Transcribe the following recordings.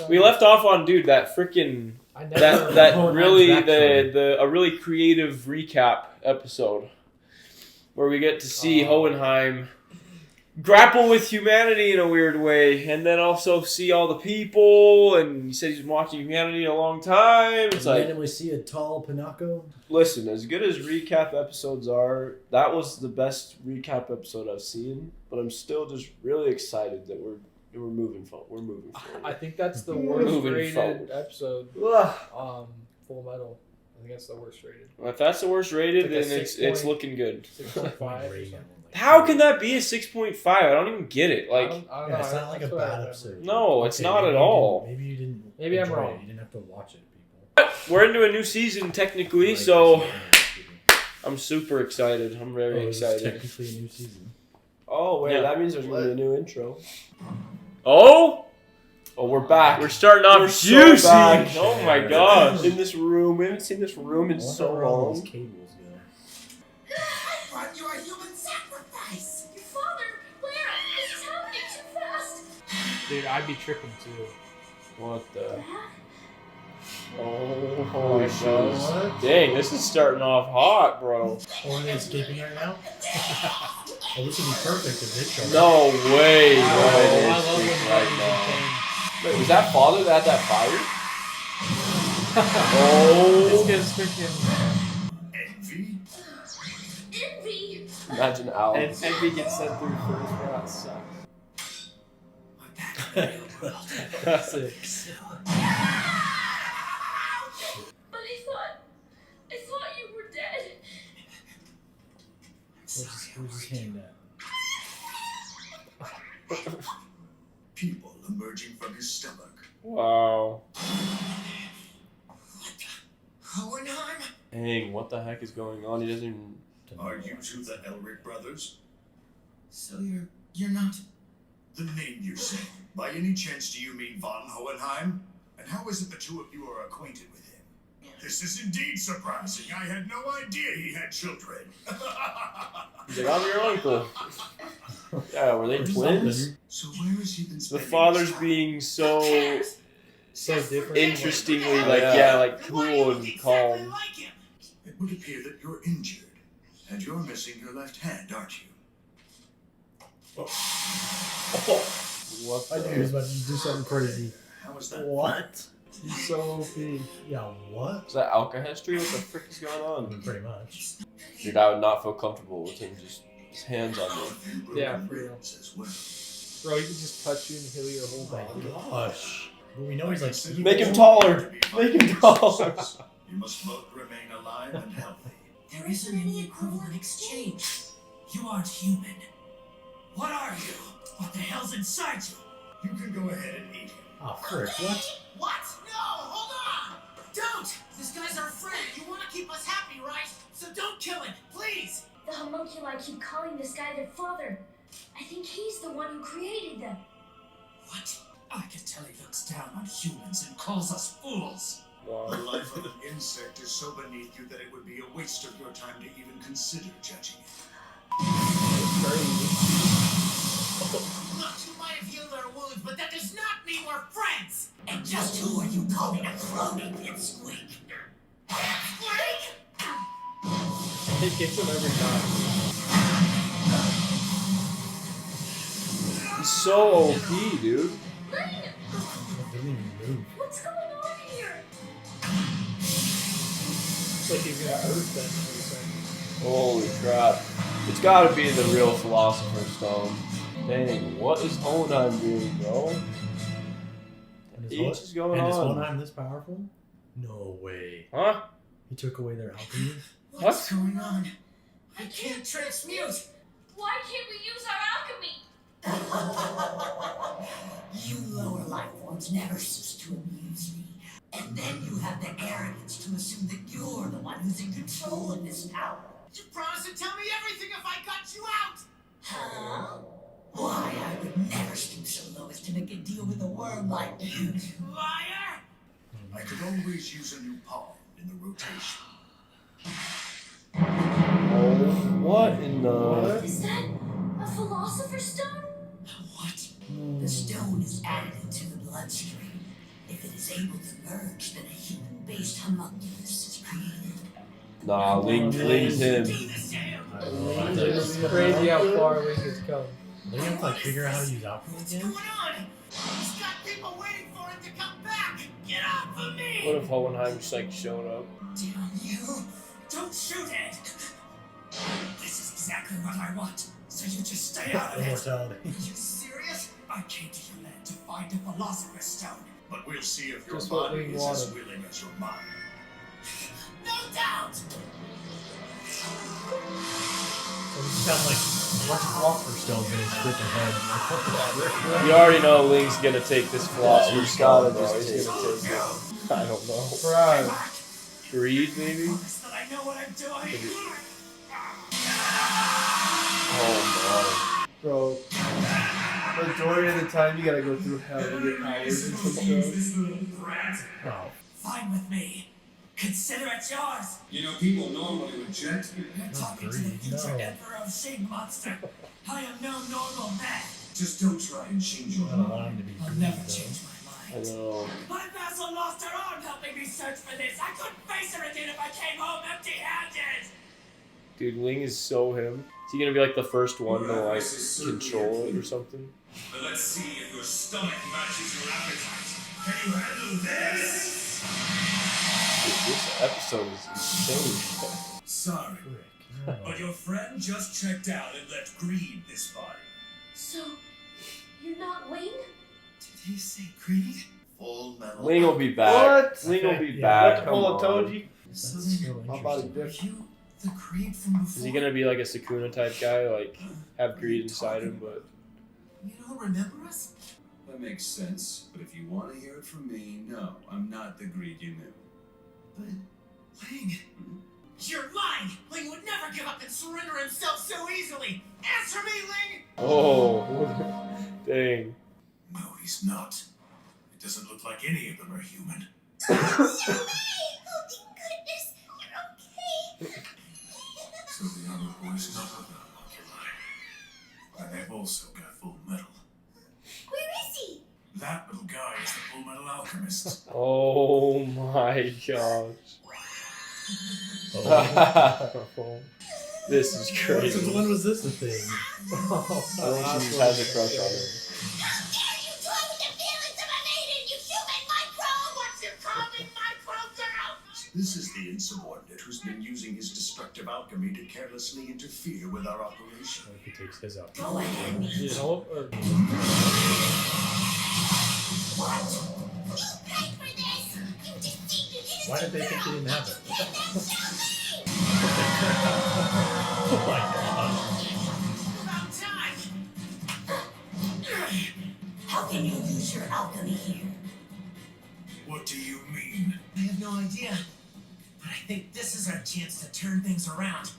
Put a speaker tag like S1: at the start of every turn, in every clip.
S1: We left off on, dude, that freaking that really a really creative recap episode where we get to see Hohenheim grapple with humanity in a weird way, and then also see all the people. And he said he's been watching humanity a long time. It's like,
S2: randomly see a tall Pinocchio.
S1: Listen, as good as recap episodes are, that was the best recap episode I've seen. But I'm still just really excited that we're moving forward. We're moving forward.
S3: I think that's the worst rated episode. Full Metal. I think that's the worst rated.
S1: Well, if that's the worst rated,
S3: Like
S1: then it's looking good.
S3: 6.5.
S1: How can that be a 6.5? I don't even get it. Like,
S3: I don't know.
S2: Yeah, it's not like a bad episode.
S1: No, it's not at all.
S2: Maybe you didn't.
S3: Maybe I'm
S2: enjoy
S3: wrong.
S2: it. You didn't have to watch it, people.
S1: we're into a new season technically, so I'm super excited. I'm very excited.
S2: Technically a new season.
S4: Oh wait, that means there's gonna be a new intro.
S1: Oh,
S4: we're back.
S1: we're starting off juicy.
S4: So back.
S1: Oh my gosh!
S4: In this room, we haven't seen this room in so long.
S2: Those cables go.
S5: I thought you were a human sacrifice. Your father, where? This is happening too fast.
S3: Dude, I'd be tripping too.
S1: What the?
S5: Dad?
S1: Oh, holy shit!
S2: What?
S1: Dang, this is starting off hot, bro.
S2: Oh, are they escaping right now? Oh, this would be perfect if they show up.
S1: No way!
S3: I love when
S1: Right now.
S3: Buddy's
S4: Wait, was that father that had that fire?
S1: Oh!
S3: This guy's freaking.
S5: Envy? Envy?
S4: Imagine Al.
S3: And Envy gets sent through first, bro. That sucks.
S5: I'm back in the real world.
S3: 6.
S5: But I thought you were dead.
S2: Where's his hand at?
S5: People emerging from his stomach.
S1: Wow.
S5: Hohenheim?
S1: Dang, what the heck is going on? He doesn't even.
S5: Are you two the Elric brothers? So you're not the name you say. By any chance do you mean von Hohenheim? And how is it the two of you are acquainted with him? This is indeed surprising. I had no idea he had children.
S1: He's like, I'm your uncle. Yeah, were they twins?
S5: So where has he been
S1: The
S5: spending
S1: father's
S5: his time?
S1: being so
S3: So different.
S1: interestingly, cool and calm.
S5: It would appear that you're injured, and you're missing your left hand, aren't you?
S1: What
S2: I knew he was about to do something crazy.
S5: How is that?
S2: What?
S3: He's so OP.
S2: Yeah, what?
S1: Is that alka history? What the frick is going on?
S2: Pretty much.
S1: Dude, I would not feel comfortable with him just his hands on me.
S3: Yeah, for real.
S5: As well.
S3: Bro, he can just touch you and heal your whole
S2: Oh
S3: body.
S2: my gosh. But we know he's like...
S1: Make him taller. Make him taller.
S5: You must both remain alive and healthy. There isn't any equivalent exchange. You aren't human. What are you? What the hell's inside you? You can go ahead and eat him.
S2: Oh, frick, what?
S5: What? No, hold on! Don't! This guy's our friend. You want to keep us happy, right? So don't kill him, please!
S6: The homunculi keep calling this guy their father. I think he's the one who created them.
S5: What? I can tell he looks down on humans and calls us fools.
S1: Wow.
S5: The life of an insect is so beneath you that it would be a waste of your time to even consider judging it. Look, you might have healed our wounds, but that does not mean we're friends! And just who are you calling a crony, Pipsqueak? Pipsqueak?
S3: He gets him every time.
S1: He's so OP, dude.
S6: Ling!
S2: Didn't even move.
S6: What's going on here?
S3: It's like he's gonna hurt them or something.
S1: Holy crap. It's gotta be the real Philosopher's Stone. Dang, what is Hohenheim doing, bro?
S2: And his
S1: What is going
S2: and is
S1: on?
S2: Hohenheim this powerful? No way.
S1: Huh?
S2: He took away their alchemy?
S5: What's going on? I can't transmute!
S6: Why can't we use our alchemy?
S5: You lower life forms never cease to amuse me. And then you have the arrogance to assume that you're the one who's in control of this power. You promised to tell me everything if I got you out! Huh? Why, I would never stoop so low as to make a deal with a worm like you. Liar! I could always use a new pawn in the rotation.
S1: Oh, what in the...
S6: Is that a philosopher's stone?
S5: What? The stone is added into the bloodstream. is able to merge, then a human-based homunculus is created.
S4: Nah, Ling's him.
S3: It's crazy how far Ling has come.
S2: Don't you have to like figure out how to use alchemy
S5: What's
S2: again?
S5: going on? He's got people waiting for him to come back! Get off of me!
S1: What if Hohenheim just like showed up?
S5: Damn you! Don't shoot it! This is exactly what I want. So you just stay out of it.
S2: Immortality.
S5: Are you serious? I came to your land to find a philosopher's stone.
S7: But we'll see if your
S3: Just what
S7: body
S3: we
S7: is as
S3: wanted.
S7: willing as your mind.
S5: No doubt!
S2: So we just got like a bunch of philosopher's stones in his freaking head. Like, what the
S1: You already know Ling's gonna take this philosopher's
S4: You gotta
S1: stone, bro.
S4: just
S1: He's
S4: take
S1: gonna take it. I don't know.
S3: Pride.
S1: Greed, maybe?
S5: Promise that I know what I'm doing.
S1: Oh
S3: Bro, majority of the time you gotta go through hell to get powers and some stuff.
S2: Oh.
S5: Fine with me. Consider it yours.
S7: You know, people normally reject you.
S5: You're talking to the
S2: Greed,
S5: future
S2: no.
S5: Emperor of Shade Monster. I am no normal man.
S7: Just don't try and change your
S2: I don't
S7: mind.
S2: want him to be
S5: I'll
S2: greedy,
S5: never
S2: though.
S5: change my
S1: I
S5: mind.
S1: know.
S5: My vassal lost her arm helping me search for this. I couldn't face her again if I came home empty-handed.
S1: Dude, Ling is so him. Is he gonna be like the first one to like control it or something?
S7: But let's see if your stomach matches your appetite. Can you handle this?
S1: Dude, this episode is insane.
S7: Sorry,
S2: Frick, no.
S7: but your friend just checked out and left Greed this body.
S6: So, you're not Ling?
S5: Did he say greed?
S7: Fullmetal.
S1: Ling will be back.
S3: What?
S1: Ling will be
S2: Yeah.
S1: back.
S3: What
S1: Come
S3: the
S1: on.
S3: Toji?
S5: So
S2: That's
S5: then,
S2: really
S3: My body
S2: interesting.
S5: are you the greed from before?
S1: Is he gonna be like a Sukuna type guy, like have greed inside him, but
S5: You don't remember us?
S7: That makes sense, but if you want to hear it from me, no, I'm not the Greed you knew.
S5: But Ling, you're lying. Ling would never give up and surrender himself so easily. Answer me, Ling.
S1: oh, dang.
S7: No, he's not. It doesn't look like any of them are human.
S5: Oh, goodness, you're okay.
S7: So the other boy's not an homunculi. And they've also got full metal.
S6: Where is he?
S7: That little guy is the Fullmetal Alchemist.
S1: Oh my gosh. This is
S2: Since
S1: crazy.
S2: when was this a thing?
S1: I think she just has a crush on him.
S5: How dare you toy with the feelings of a maiden, you human micro! What you call me, micro girl?
S7: This is the insubordinate who's been using his destructive alchemy to carelessly interfere with our operation.
S2: What if he takes his out?
S5: Go ahead,
S3: You know, or
S5: What? You paid for this! You deceived innocent
S2: Why did they think
S5: girl.
S2: he didn't have it?
S5: Get that shall be!
S2: Oh my god.
S5: About time! How can you use your alchemy here?
S7: What do you mean?
S5: I have no idea. But I think this is our chance to turn things around.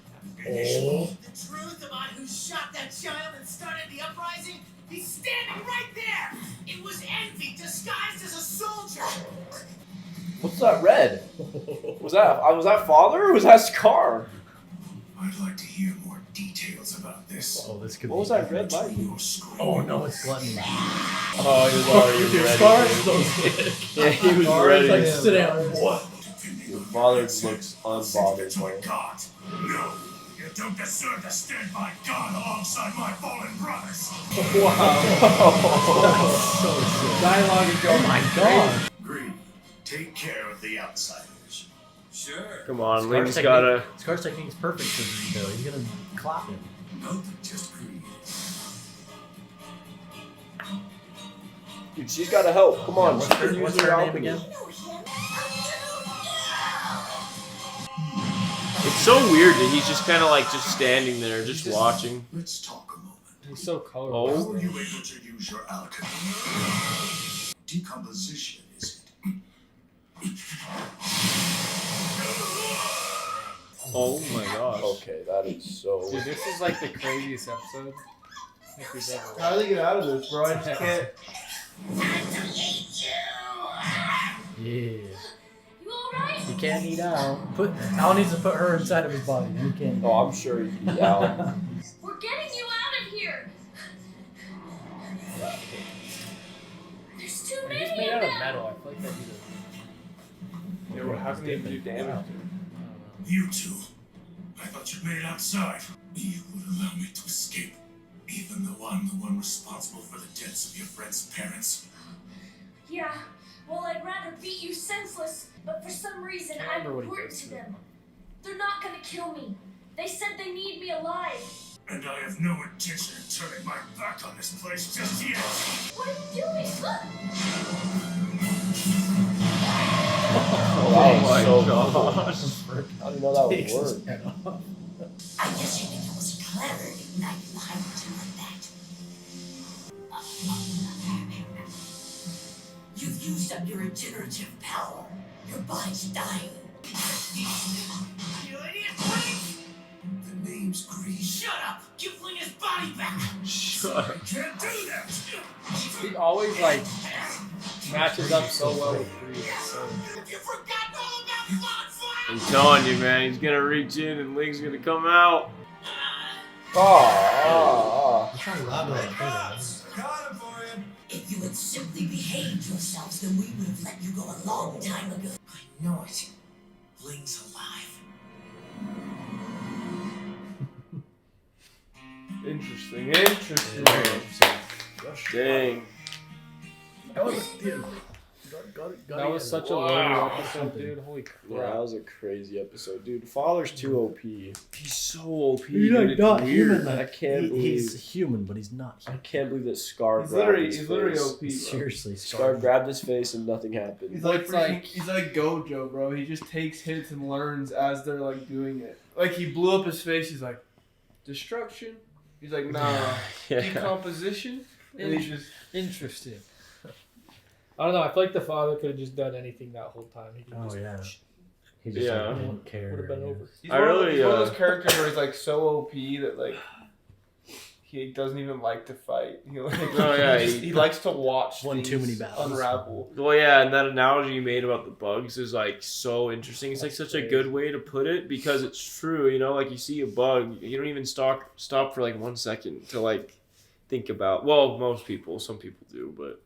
S2: Oh.
S5: The truth about who shot that child and started the uprising? He's standing right there! It was envy disguised as a soldier!
S4: What's that red? Was that father or was that Scar?
S7: I'd like to hear more details about this.
S2: Oh, this could
S4: What
S2: be.
S4: was that red light?
S7: Your scream.
S2: Oh no, it's gluttony.
S1: Oh, he was already
S2: Dude,
S1: ready.
S2: Scar's so sick.
S1: Yeah, he was
S3: Scar is
S1: ready.
S2: Like,
S3: Yeah.
S2: sit down. What?
S1: Your father looks unbothered.
S7: It's my God. No, you don't deserve to stand by God alongside my fallen brothers.
S2: So sick.
S3: dialogue is
S2: Oh
S3: going.
S2: my god.
S7: Greed, take care of the outsiders. Sure.
S1: Come on,
S2: Scar's
S1: Ling's
S2: technique-
S1: gotta.
S2: Scar's technique is perfect for Greed, though. He's gonna clap him.
S7: Nope, just Greed.
S1: Dude, she's gotta help. Come on,
S2: Yeah,
S1: she can
S2: what's
S1: use
S2: her
S1: her
S2: name
S1: alchemy.
S2: again?
S5: I know him.
S1: It's so weird that he's just kind of like just standing there, just watching.
S7: Let's talk a moment.
S3: He's so
S1: Oh.
S3: colorful.
S7: How are you able to use your alchemy? Decomposition, is it?
S1: Oh my gosh.
S4: Okay, that is so.
S3: Dude, this is like the craziest episode I think we've ever
S1: How do they get out of this, bro? I just can't.
S2: Yeah.
S6: You alright?
S2: He can't eat Al. Al needs to put her inside of his body. He can't.
S4: Oh, I'm sure he can eat out.
S6: We're getting you out of here! There's too
S3: He's
S6: many
S3: made
S6: of
S3: out of
S6: them!
S3: metal. I feel
S2: like that either.
S3: Yeah, well, how can they do damage?
S7: You two. I thought you made it outside. You would allow me to escape, even though I'm the one responsible for the deaths of your friend's parents.
S6: Yeah, well, I'd rather beat you senseless, but for some reason
S2: Can't
S6: I'm
S2: remember what he
S6: important
S2: does
S6: to
S2: to
S6: them. They're not gonna kill me. They said they need me alive.
S7: And I have no intention of turning my back on this place just yet.
S6: What are you doing?
S4: Oh
S1: my
S4: so
S1: gosh.
S4: cool. I didn't know that would
S2: Takes his
S4: work.
S2: head off.
S5: I guess you think it was clever to ignite hydrogen like that. You've used up your regenerative power. Your body's dying. You idiot!
S7: The name's Greed.
S5: Shut up! Give Ling his body back!
S1: Shut up.
S7: I can't do that.
S2: He always like matches up so well with Greed. So
S5: Have you forgotten all about bonfire?
S1: I'm telling you, man, he's gonna reach in and Ling's gonna come out.
S4: Oh,
S2: I'm trying to loud to like play that.
S7: Got him for you.
S5: If you had simply behaved yourselves, then we would have let you go a long time ago. I know it. Ling's alive.
S1: Interesting. Dang.
S2: That was that was such a loaded episode, dude. Holy crap.
S4: Yeah, that was a crazy episode, dude. Father's too OP.
S1: He's so OP.
S8: He's
S1: dude.
S8: like
S1: It's
S8: not
S1: weird.
S8: human.
S4: I can't
S8: He's
S4: believe.
S8: human, but he's not
S4: I
S8: human.
S4: can't believe that Scar
S3: He's
S4: grabbed
S3: literally,
S4: his
S3: he's literally
S4: face.
S3: OP, bro.
S8: Seriously,
S4: Scar grabbed his face and nothing happened.
S3: He's
S2: Well,
S3: like,
S2: it's
S3: freaking, he's like Gojo, bro. He just takes hits and learns as they're like doing it. Like he blew up his face. He's like, destruction. He's like, nah,
S1: Yeah.
S3: decomposition. And he just
S2: Interesting. I don't know. I feel like the father could have just done anything that whole time. He could
S8: Oh
S2: just,
S8: yeah. He just
S1: Yeah.
S8: like, didn't care.
S2: would have been
S8: yeah.
S2: over.
S3: he's
S1: I
S3: one,
S1: really,
S3: he's one of those characters where he's like so OP that like he doesn't even like to fight. He like,
S1: Oh, yeah,
S3: he likes to watch
S8: Won too
S3: things
S8: many battles.
S3: unravel.
S1: Well, yeah, and that analogy you made about the bugs is like so interesting. It's like such a good way to put it because it's true. You know, like you see a bug, you don't even stop for like 1 second to like think about. Well, most people, some people do, but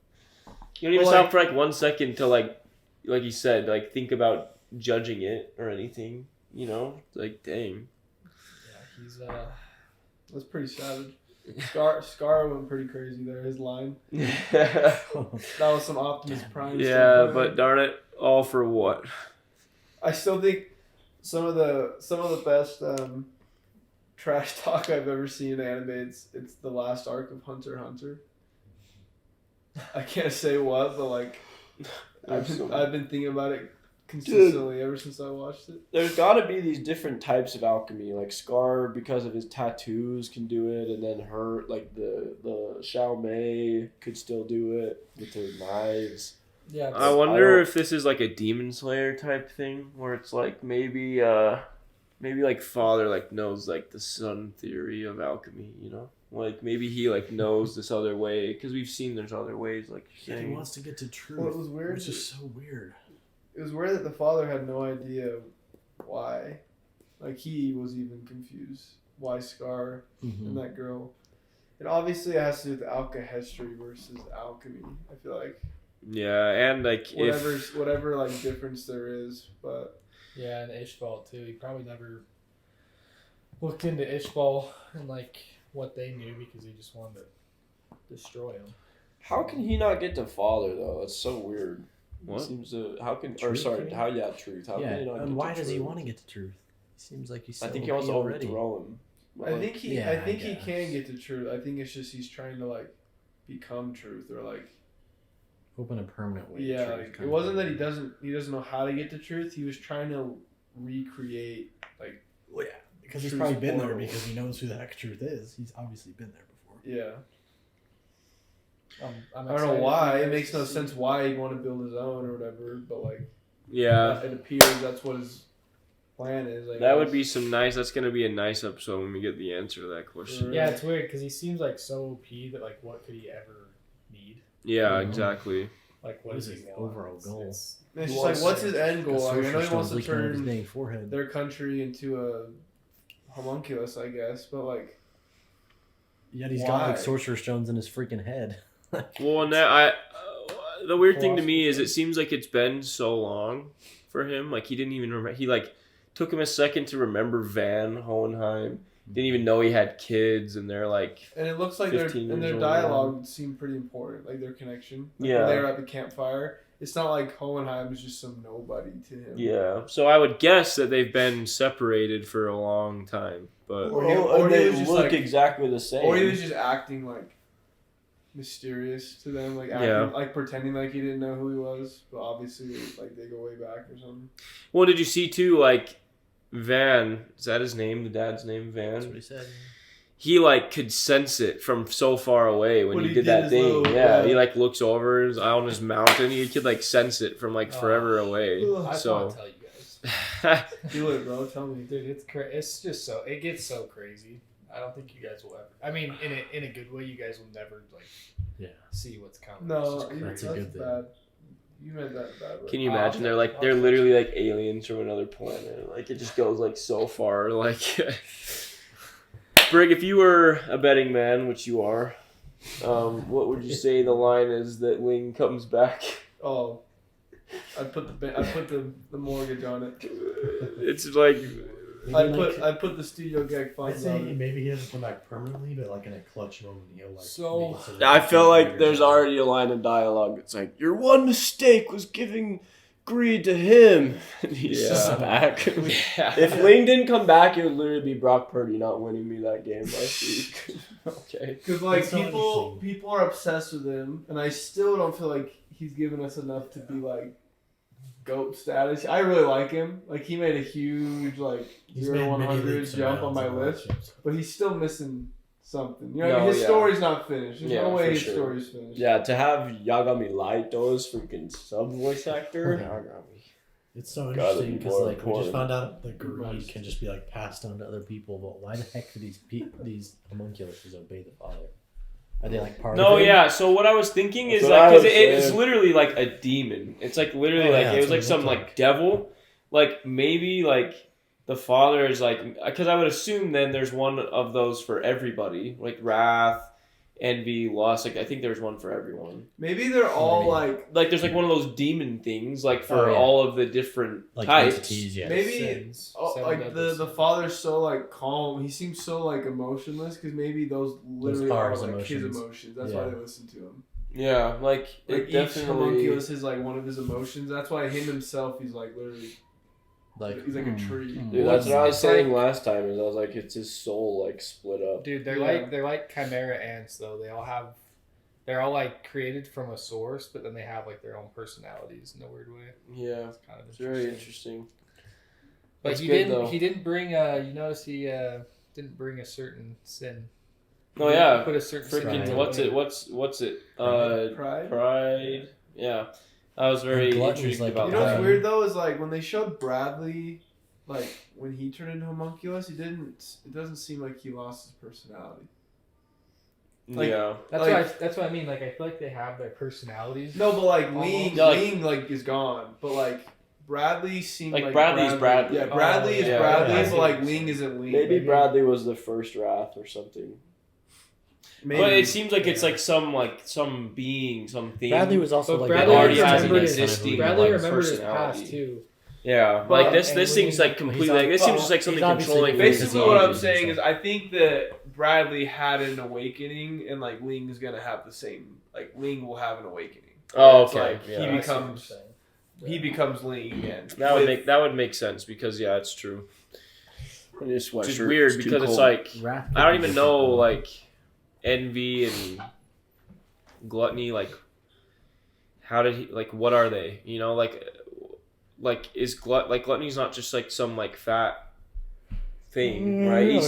S1: you don't even
S3: Well,
S1: stop
S3: like-
S1: for like 1 second to like you said, like think about judging it or anything. You know, like dang.
S2: Yeah, he's
S3: That's pretty savage. Scar went pretty crazy there. His line.
S1: yeah,
S3: That was some Optimus Prime. stuff right
S1: but darn it, all for what?
S3: I still think some of the best trash talk I've ever seen in anime. It's the last arc of Hunter x Hunter. I can't say what, but like I've been thinking about it consistently ever since I watched it.
S4: There's got to be these different types of alchemy. Like Scar, because of his tattoos, can do it, and then her, like the Xiao Mei, could still do it with her knives.
S2: yeah.
S1: I wonder if this is like a Demon Slayer type thing, where it's like maybe like father like knows like the son theory of alchemy, you know, like maybe he like knows this other way because we've seen there's other ways like you're
S8: He
S1: saying.
S8: wants to get to truth.
S3: Well, it was weird.
S8: It's just so weird.
S3: It was weird that the father had no idea why. Like he was even confused why Scar
S8: Mm-hmm.
S3: and that girl. And obviously it has to do with alchemy versus alchemy. I feel like
S1: Yeah, and like
S3: whatever like difference there is, but
S2: Yeah, and Ishbal too. He probably never looked into Ishbal and like what they knew because he just wanted to destroy him.
S4: How can he not get to father though? That's so weird.
S1: What?
S4: It seems to how can
S8: Truth, you mean?
S4: truth. How
S8: Yeah,
S4: can he not get
S8: and
S4: to
S8: why does he
S4: truth?
S8: want to get to truth? He seems like he's.
S4: I
S8: So
S4: think he wants to
S8: OP already.
S4: overthrow him.
S3: I think he
S8: Yeah, I
S3: he
S8: guess.
S3: can get to truth. I think it's just he's trying to like become truth or like
S8: Open a permanent way. to
S3: yeah,
S8: truth,
S3: like,
S8: kind
S3: it
S8: of
S3: wasn't
S8: thing.
S3: that he doesn't know how to get to truth. He was trying to recreate like
S8: Well, yeah, because he's
S3: Truth's
S8: probably been there
S3: portal.
S8: because he knows who the heck truth is. He's obviously been there before.
S3: yeah.
S2: I'm
S3: I don't know
S2: excited
S3: why.
S2: for
S3: It
S2: you
S3: makes
S2: guys
S3: no
S2: to see-
S3: sense why he'd want to build his own or whatever, but like
S1: yeah,
S3: it appears that's what his plan is. I
S1: that would
S3: guess.
S1: be some nice. That's gonna be a nice episode when we get the answer to that question.
S2: Yeah, it's weird because he seems like so OP that like what could he ever need?
S1: Yeah,
S8: Mhm.
S1: exactly.
S2: Like
S8: What
S2: what
S8: is
S2: is
S8: his
S2: he
S8: overall goal?
S3: It's
S4: He
S3: just like
S4: wants-
S3: what's his end goal? Like, I know he wants to
S8: leaking out of his
S3: turn
S8: dang forehead.
S3: their country into a homunculus, I guess, but like
S8: Yet he's got like
S3: why?
S8: sorcerer stones in his freaking head.
S1: Well, and the weird thing to me is it seems like it's been so long for him. Like he didn't even remember. He like took him a second to remember Van Hohenheim. Didn't even know he had kids, and they're like.
S3: And it looks like their dialogue seemed pretty important, like their connection. Like when they were at the campfire. It's not like Hohenheim is just some nobody to him.
S1: Yeah, so I would guess that they've been separated for a long time, but
S4: or they look exactly the same.
S3: Or he was just acting like mysterious to them, like acting, like pretending like he didn't know who he was, but obviously like they go way back or something.
S1: Well, did you see too? Like Van, is that his name? The dad's name, Van.
S8: That's what he said.
S1: He like could sense it from so far away when he did that thing. He like looks over on his mountain. He could like sense it from like forever away.
S2: I just want to tell you guys.
S3: Do it, bro. Tell me,
S2: dude. It's just so it gets so crazy. I don't think you guys will ever. I mean, in a good way, you guys will never like see what's coming.
S3: No,
S8: that's a good thing.
S3: Bad. You meant that bad.
S1: Can you imagine? They're literally like aliens from another planet. Like it just goes like so far. Like. Brig, if you were a betting man, which you are, what would you say the line is that Ling comes back?
S3: Oh, I put the mortgage on it.
S1: It's like
S3: I put the studio gag funds on it.
S8: Maybe he doesn't come back permanently, but like in a clutch moment, he'll like.
S2: So
S4: I feel like there's already a line of dialogue that's like, "Your one mistake was giving Greed to him." And he's just back. If Ling didn't come back, it would literally be Brock Purdy not winning me that game last week.
S3: Okay. Because like people are obsessed with him, and I still don't feel like he's given us enough to be like GOAT status. I really like him. Like he made a huge 0-100 jump on my list, but he's still missing something. You know, his story's not finished. There's no way his story's finished.
S4: Yeah, to have Yagami Laito's freaking sub voice actor.
S8: It's so interesting because like we just found out that greed can just be like passed on to other people. But why the heck do these homunculus obey the father? Are they like part of it?
S1: No, yeah. So what I was thinking is like because it's literally like a demon. It's like literally it was like some like devil. Like maybe like. The father is like, because I would assume then there's one of those for everybody, like wrath, envy, lust. Like I think there's one for everyone.
S3: Maybe they're all like
S1: there's like one of those demon things, like for all of the different types.
S8: Entities,
S3: maybe like the father's so like calm. He seems so like emotionless because maybe those literally are like his emotions. That's why they listen to him.
S1: Yeah, like it
S3: each
S1: definitely.
S3: Homunculus is like one of his emotions. That's why him himself, he's like literally.
S8: Like
S3: he's like a tree.
S4: Dude, that's what I was saying last time. Is I was like, it's his soul like split up.
S2: Dude, they're like chimera ants though. They're all like created from a source, but then they have like their own personalities in a weird way.
S4: Yeah,
S2: it's kind of
S4: very interesting.
S2: But that's he didn't bring you notice he didn't bring a certain sin.
S1: Oh yeah,
S2: put a certain
S1: freaking what's it? Pride. Yeah. I was very intrigued about that.
S3: You know what's weird though is like when they showed Bradley, like when he turned into homunculus, it doesn't seem like he lost his personality.
S1: Like,
S2: that's what I mean. Like I feel like they have their personalities.
S3: No, but like Ling is gone. But like Bradley seemed like
S1: Bradley's Bradley.
S3: Yeah, Bradley is Bradley, but like Ling isn't Ling.
S4: Maybe Bradley was the first Wrath or something.
S1: Maybe. But it seems like it's like some being, something.
S8: Bradley was also like
S2: Bradley
S1: already has an existing
S2: Bradley
S1: like,
S2: remembers his
S1: personality.
S2: past too.
S1: Yeah, but like this seems like completely. Like, this seems just like something controlling.
S3: Basically, what I'm saying is, I think that Bradley had an awakening, and like Ling is gonna have the same. Like Ling will have an awakening.
S1: Oh, okay.
S3: Like, he becomes Ling again.
S1: That would make sense because it's true. Which is weird because it's like I don't even know like envy and gluttony. Like how did he like? What are they? You know, like is gluttony's not just like some like fat thing, right? He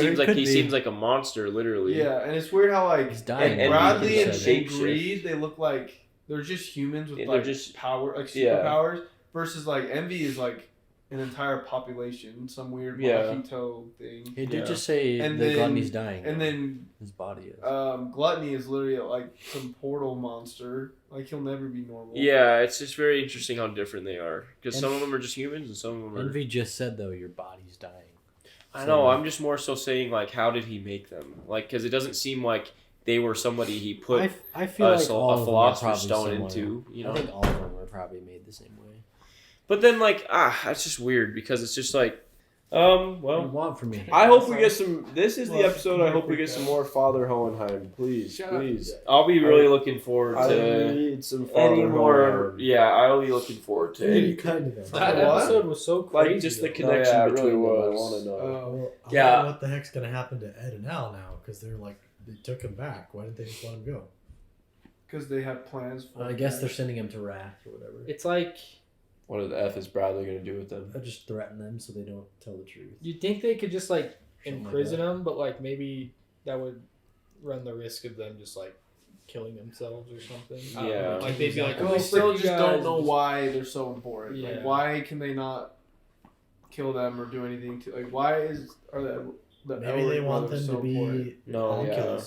S1: seems like a monster, literally.
S3: Yeah, and it's weird how like
S8: he's dying.
S3: And Bradley and Greed, they look like they're just humans with like just power, like superpowers. Versus like envy is like an entire population, some weird mojito thing.
S8: He did just say that gluttony's dying.
S3: And then
S8: his body is.
S3: Gluttony is literally like some portal monster. Like he'll never be normal.
S1: Yeah, it's just very interesting how different they are. Because some of them are just humans and some of them are...
S8: Envy just said, though, your body's dying.
S1: I know, I'm just more so saying, like, how did he make them? Like, because it doesn't seem like they were somebody he put
S8: I feel
S1: a,
S8: like all
S1: a
S8: of them are
S1: philosopher's
S8: probably
S1: stone
S8: similar.
S1: into. You know,
S8: I think all of them were probably made the same way.
S1: but then like that's just weird because it's just like
S8: What do you
S1: well.
S8: want from me?
S4: I hope we get some. This is the episode. I hope we get some more Father Hohenheim, please.
S1: I'll be really looking forward
S4: I
S1: to
S4: need some
S1: any
S4: Father
S1: more.
S4: Hohenheim.
S1: Yeah, I'll be looking forward to
S8: Any
S1: it.
S8: kind of it.
S2: That
S3: What?
S2: episode was so crazy.
S4: Like just the
S2: though.
S4: connection
S1: yeah, it
S4: between
S1: really
S4: them. I
S1: was.
S4: want to know.
S8: Well, I
S1: Yeah.
S8: wonder what the heck's gonna happen to Ed and Al now? Because they're like they took him back. Why didn't they just let him go?
S3: Because they have plans for.
S8: I guess they're sending him to Wrath or whatever.
S2: It's like
S4: What the F is Bradley gonna do with them?
S8: I just threaten them so they don't tell the truth.
S2: you'd think they could just like
S8: Something like
S2: imprison
S8: that.
S2: them, but like maybe that would run the risk of them just like killing themselves or something. I don't
S1: Yeah.
S2: know. Like they'd be like,
S3: We
S2: oh,
S3: still
S2: frick
S3: just
S2: you
S3: don't
S2: guys,"
S3: know
S2: and
S3: why they're so important.
S2: Yeah.
S3: Like, why can they not kill them or do anything to? Like, why are the
S8: Maybe
S3: elder
S8: they want
S3: brothers
S8: them to
S3: so
S8: be
S3: important?
S1: No, yeah.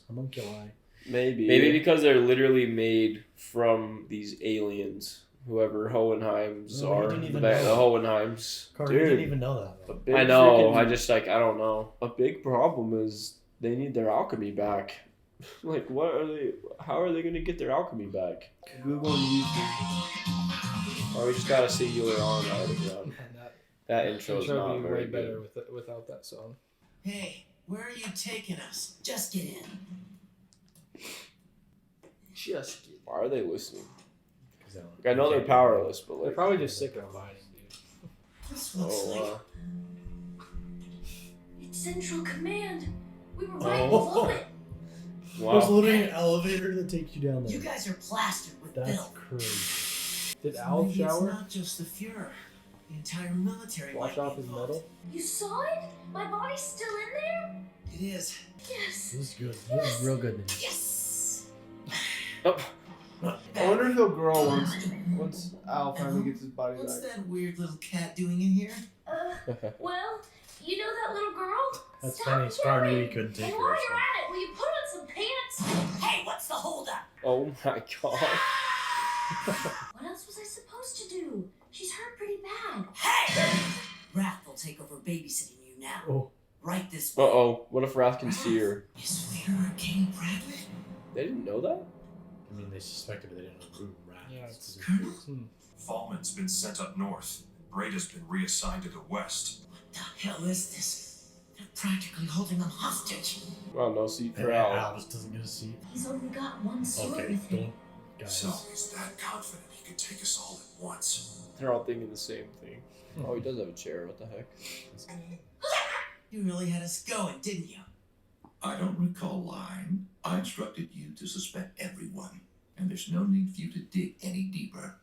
S8: homunculi.
S4: Maybe.
S1: Maybe because they're literally made from these aliens. Whoever Hohenheims
S8: No, you
S1: are,
S8: didn't
S1: the
S8: even know.
S1: Hohenheims.
S8: Carter,
S4: Dude.
S8: you didn't even know that.
S4: A
S8: Though.
S4: big
S1: I know.
S4: freaking-
S1: I just like I don't know.
S4: A big problem is they need their alchemy back. Like, what are they? How are they gonna get their alchemy back?
S3: Google and YouTube.
S1: Or we just gotta see you on autograph.
S2: and that
S1: That intro is
S2: intro
S1: not
S2: would be
S1: very
S2: way better
S1: good.
S2: without that song.
S5: Hey, where are you taking us? Just get in.
S2: Just
S4: Why are they listening?
S8: 'Cause they don't-
S4: Like, I know they're powerless, but
S2: they're
S4: like,
S2: probably just sick of hiding, dude.
S5: This looks like
S6: It's Central Command. We were right
S8: Oh.
S6: below it.
S8: There's
S1: Wow.
S8: literally an elevator that takes you down there.
S5: you guys are plastered with
S8: That's
S5: filth.
S8: crazy.
S2: Did
S5: So
S2: Al
S5: maybe
S2: shower?
S5: It's not just the Fuhrer. The entire military
S2: Wash
S5: might
S2: off
S5: be
S2: his
S5: involved.
S2: metal?
S6: You saw it? My body's still in there?
S5: It is.
S6: Yes.
S8: This is good. This is real good news.
S5: Yes.
S1: Oh.
S3: I wonder if he'll grow once Al finally gets his body
S5: What's
S3: back.
S5: that weird little cat doing in here?
S6: Well, you know that little girl?
S8: That's
S6: Stop
S8: funny. Scar knew he
S6: yelling.
S8: couldn't take
S6: And
S8: her.
S6: while
S8: so-
S6: you're at it, will you put on some pants?
S5: Hey, what's the holdup?
S1: Oh my god.
S6: What else was I supposed to do? She's hurt pretty bad.
S5: Hey! Wrath will take over babysitting you now.
S8: Oh.
S5: Right this
S1: Uh
S5: way.
S1: oh. What if Wrath can see her?
S5: Is Fuhrer King Bradley?
S4: they didn't know that.
S8: I mean, they suspected, but they didn't know who Rat
S2: Yeah,
S8: is.
S2: it's-
S5: Colonel?
S7: Fallman's been sent up north. Braid's been reassigned to the west.
S5: What the hell is this? They're practically holding them hostage.
S4: Well, no seat
S8: And
S4: for Al.
S8: Al just doesn't get a seat.
S6: He's only got one sword
S8: Okay,
S6: with him.
S8: don't. Guys.
S7: So he's that confident he could take us all at once.
S1: They're all thinking the same thing.
S4: Oh, he does have a chair. What the heck?
S5: You really had us going, didn't you?
S7: I don't recall lying. I instructed you to suspect everyone, and there's no need for you to dig any deeper.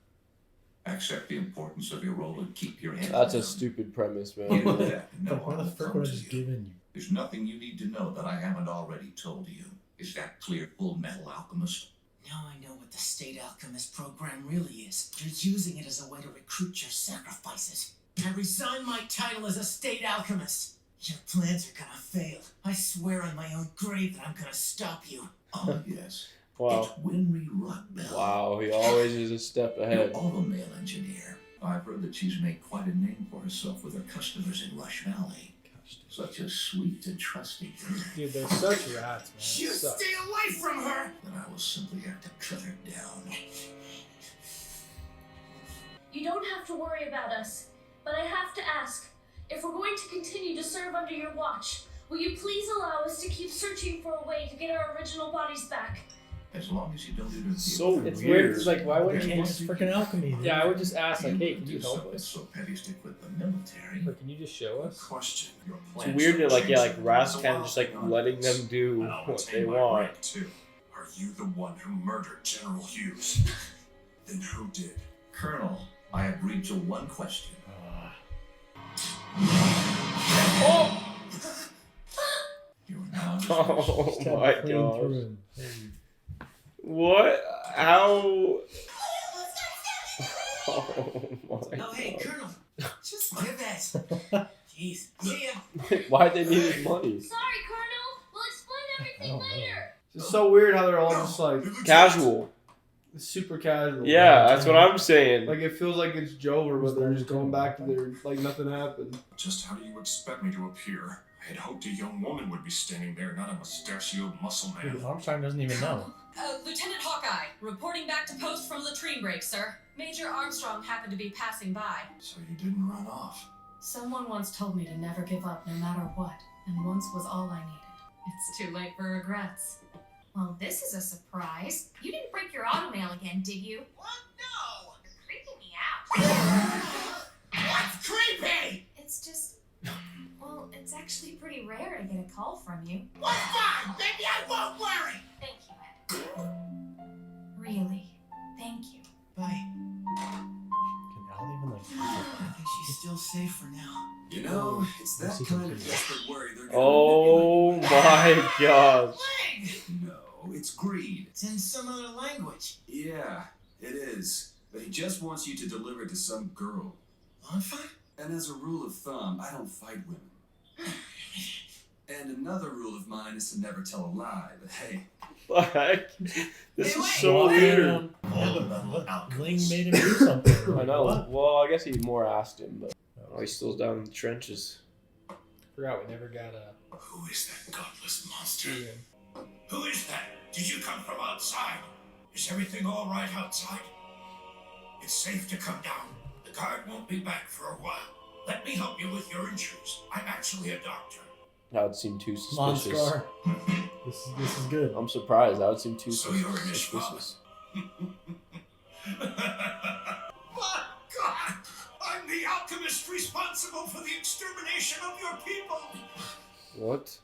S7: Accept the importance of your role and keep your head
S4: That's a
S7: down.
S4: stupid premise,
S7: You
S4: man.
S7: know that, and no
S8: But why
S7: harm
S8: the
S7: will
S8: frick
S7: come
S8: would I
S7: to
S8: just
S7: you.
S8: given you?
S7: There's nothing you need to know that I haven't already told you. Is that clear, Fullmetal Alchemist?
S5: Now I know what the State Alchemist program really is. You're using it as a way to recruit your sacrifices. I resign my title as a State Alchemist. Your plans are gonna fail. I swear on my own grave that I'm gonna stop you.
S7: Oh, yes.
S1: Wow.
S7: It's Winry Rockbell.
S1: Wow. He always is a step
S7: You're
S1: ahead.
S7: all a male engineer. I've heard that she's made quite a name for herself with her customers in Rush Valley. Such a sweet and trusting girl.
S2: Dude, they're such rats, man.
S5: You
S2: They suck.
S5: stay away from her!
S7: Then I will simply have to cut her down.
S6: You don't have to worry about us, but I have to ask, if we're going to continue to serve under your watch, will you please allow us to keep searching for a way to get our original bodies back?
S7: As long as you don't interfere.
S1: So
S7: with
S2: It's
S7: her.
S2: weird. It's like, why
S8: Why
S2: wouldn't you
S8: can't
S2: just...
S8: just freaking alchemy? Dude?
S2: Yeah, I would just ask, like, hey, can you
S7: do
S2: help
S7: something
S2: us?
S7: so petty to quit the military?
S2: Or can you just show us?
S7: Question. Your
S1: It's
S7: plans
S1: weird that like
S7: changed
S1: Wrath's
S7: a
S1: kind of
S7: while
S1: just like
S7: beyond
S1: letting
S7: this.
S1: them do
S7: And I'll
S1: what
S7: retain
S1: they
S7: my
S1: want.
S7: rank, too. Are you the one who murdered General Hughes? Then who did? Colonel, I agreed to one question. You are now
S1: Oh
S8: Just had
S1: my
S8: to clean through
S1: gosh.
S8: him. Hey.
S1: What? How? Oh my
S5: Oh, hey,
S1: god.
S5: Colonel. Just give it. Jeez. See ya.
S4: Why'd they need his money?
S6: Sorry, Colonel. We'll explain everything
S8: Oh, no.
S6: later.
S3: It's so weird how they're all just like
S1: Casual.
S3: super casual.
S1: Yeah, that's what I'm saying.
S3: Like it feels like it's Jover, but they're just going back to their like nothing happened.
S7: Just how do you expect me to appear? I had hoped a young woman would be standing there, not a mustachioed muscle man.
S8: Dude, Armstrong doesn't even know.
S9: Lieutenant Hawkeye, reporting back to post from latrine break, sir. Major Armstrong happened to be passing by.
S7: So you didn't run off?
S9: Someone once told me to never give up no matter what, and once was all I needed. It's too late for regrets.
S5: Well, this is a surprise. You didn't break your automail again, did you? What? No! You're creeping me out. What's creepy? It's just... Well, it's actually pretty rare to get a call from you. What's fine? Maybe I won't worry! Thank you, Ed. Really. Thank you.
S10: Bye.
S8: Can Al even like?
S10: I think she's still safe for now. You know, it's that kind of desperate worry they're gonna
S1: Oh my gosh.
S7: No, it's greed.
S10: It's in some other language.
S7: Yeah, it is. But he just wants you to deliver it to some girl.
S10: Bonfire?
S7: And as a rule of thumb, I don't fight women. And another rule of mine is to never tell a lie, but hey.
S1: Fuck. This is so weird.
S8: Ling made him do something.
S4: I know.
S8: What?
S4: Well, I guess he more asked him, but he's still down in the trenches.
S2: Forgot we never got a.
S7: Who is that godless monster? Who is that? Did you come from outside? Is everything all right outside? It's safe to come down. The guard won't be back for a while. Let me help you with your injuries. I'm actually a doctor.
S4: That would seem too suspicious.
S8: Monster. This is good.
S4: I'm surprised. That would seem too
S7: So you're an
S4: suspicious.
S7: My God! I'm the alchemist responsible for the extermination of your people!
S4: What?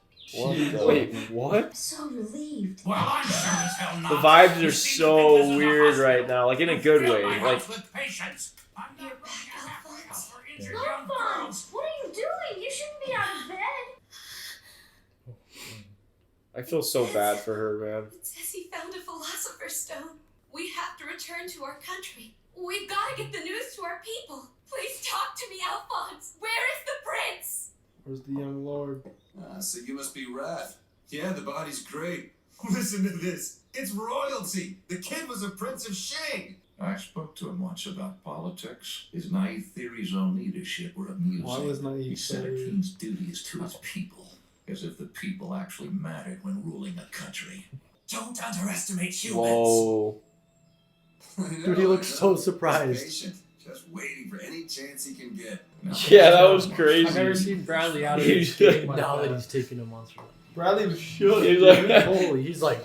S4: Wait, what?
S6: So relieved.
S7: Well, I'm sure as hell not.
S1: The vibes
S7: You
S1: are
S7: seem to
S1: so
S7: think this is a
S1: weird
S7: hospital.
S1: right now, like in a good
S7: Fill
S1: way.
S7: my
S1: Like
S7: house with patients. I'm not
S6: You're
S7: going
S6: back,
S7: to have to
S6: Alphonse.
S7: for injured young
S6: Alphonse,
S7: girls.
S6: what are you doing? You shouldn't be out of bed.
S1: I feel so bad for her, man.
S9: It says he found a philosopher's stone. We have to return to our country. We've got to get the news to our people. Please talk to me, Alphonse. Where is the prince?
S3: Where's the young lord?
S7: So you must be Wrath. Yeah, the body's great. Listen to this. It's royalty. The kid was a prince of Shang. I spoke to him once about politics. His naive theories on leadership were amusing.
S3: Why was naive
S7: He said a
S3: theory?
S7: king's duty is to his people, as if the people actually mattered when ruling a country. Don't underestimate humans.
S4: Whoa.
S8: Dude, he looks so surprised.
S7: Patient, just waiting for any chance he can get.
S1: Yeah, that was crazy.
S2: I've never seen Bradley out of
S1: He's-
S2: his game like
S8: Now that
S2: that.
S8: he's taking a monster.
S3: Bradley was shook.
S1: He's like,
S8: Holy, he's like,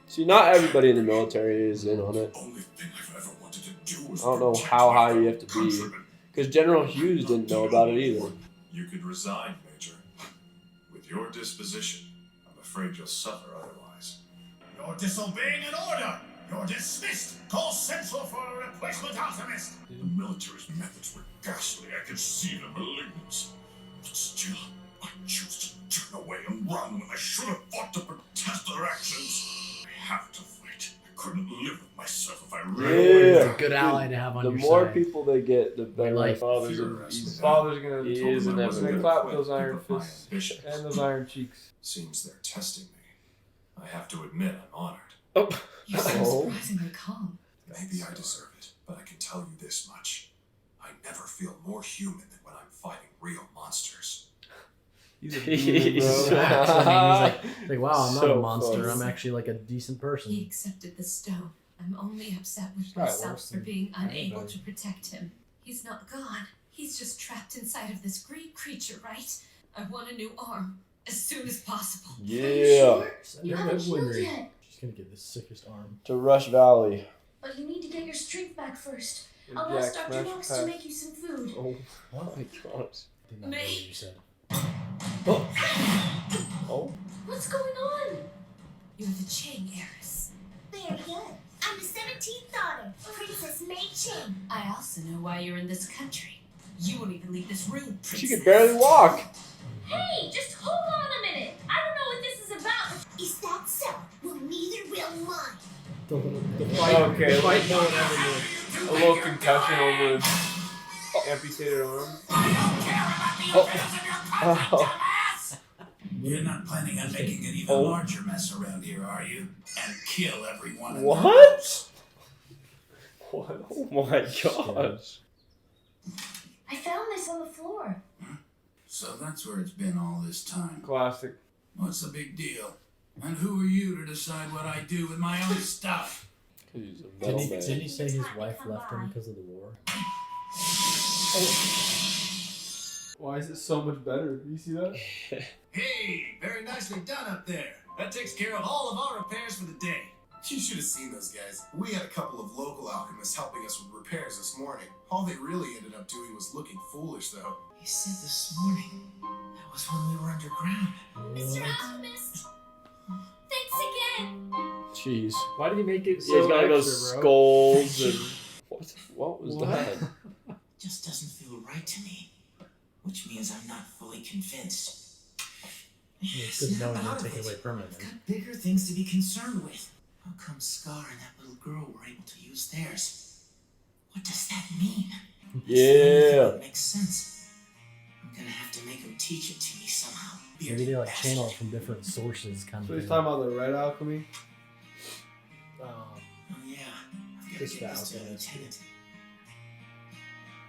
S4: See, not everybody in the military is in on it.
S7: Only thing I've ever wanted to do was
S4: I don't know
S7: protect
S4: how
S7: my
S4: high you
S7: fellow
S4: have to be.
S7: countrymen.
S4: Because General Hughes didn't know about it either.
S7: You could resign, Major. With your disposition, I'm afraid you'll suffer otherwise. You're disobeying an order! You're dismissed! Call Central for a replacement alchemist! The military's methods were ghastly. I could see the malignance. But still, I choose to turn away and run when I should have fought to protest their actions. I have to fight. I couldn't live with myself if I really
S8: he's
S4: Yeah.
S8: a good ally to have on
S4: The
S8: your
S4: more
S8: side.
S4: people they get, the better.
S8: Like,
S1: father's,
S7: His
S3: Father's gonna,
S1: He is
S3: he's
S1: inevitable.
S3: gonna clap those iron
S7: My
S3: fists
S7: ambition.
S3: and those iron cheeks.
S7: Seems they're testing me. I have to admit I'm honored.
S1: oh,
S9: You're so
S4: Oh.
S9: surprisingly calm.
S7: Maybe I deserve it, but I can tell you this much. I never feel more human than when I'm fighting real monsters.
S3: He's a
S1: He's
S3: demon, bro.
S1: so-
S8: I mean, he's like, wow, I'm not
S1: So
S8: a monster.
S1: funny.
S8: I'm actually like a decent
S9: He
S8: person.
S9: accepted the stone. I'm only upset with
S2: Probably
S9: myself
S2: worse
S9: for
S2: than
S9: being unable
S2: everybody.
S9: to protect him. He's not gone. He's just trapped inside of this great creature, right? I want a new arm as soon as possible.
S6: Are you
S4: Yeah.
S6: sure?
S8: Send
S6: You
S8: him
S6: haven't
S8: to
S6: healed
S8: Winry.
S6: yet.
S8: She's gonna get the sickest arm.
S4: To Rush Valley.
S6: But you need to get your strength back first.
S3: And
S6: I'll
S3: Jack
S6: ask Dr.
S3: smash
S6: Knox
S3: pass.
S6: to make you some food.
S1: oh
S8: What?
S1: my gosh.
S8: Did not know what you said.
S4: Oh.
S6: What's going on?
S9: You're the Chang heiress.
S5: Very good. I'm the 17th daughter, Princess Mei Ching.
S9: I also know why you're in this country. You won't even leave this room, princess.
S4: She could barely walk.
S6: Hey, just hold on a minute. I don't know what this is about.
S5: Is that so? Well, neither will mine.
S8: The fight.
S1: Okay,
S8: the fight
S1: like-
S8: no one ever knew.
S1: A little concussion over his amputated arm.
S4: Oh.
S7: You're not planning on making an even larger mess around here, are you? And kill everyone.
S1: What? What? Oh my gosh.
S6: I found this on the floor.
S7: So that's where it's been all this time.
S3: Classic.
S7: What's the big deal? And who are you to decide what I do with my own stuff?
S4: He's a metal man.
S8: Didn't he say his wife left him because of the war?
S3: Why is it so much better? You see that?
S7: Hey, very nicely done up there. That takes care of all of our repairs for the day.
S10: You should have seen those guys. We had a couple of local alchemists helping us with repairs this morning. All they really ended up doing was looking foolish, though.
S5: He said this morning. That was when we were underground.
S9: Mr. Alchemist! Thanks again!
S4: Jeez.
S2: Why did he make it so
S1: Yeah, he's got
S2: extra,
S1: those
S2: bro?
S1: skulls and
S4: What was that?
S5: It just doesn't feel right to me. Which means I'm not fully convinced.
S8: It's good knowing you'll take it away permanently.
S5: I've got bigger things to be concerned with. How come Scar and that little girl were able to use theirs? What does that mean?
S4: Yeah.
S5: It makes sense. I'm gonna have to make him teach it to me somehow.
S8: Maybe they like channel it from different sources, kind of.
S3: So he's talking about the red alchemy.
S5: Oh yeah. I've got to
S8: Just
S5: get
S8: the
S5: this to
S8: alchemist.
S5: Lieutenant.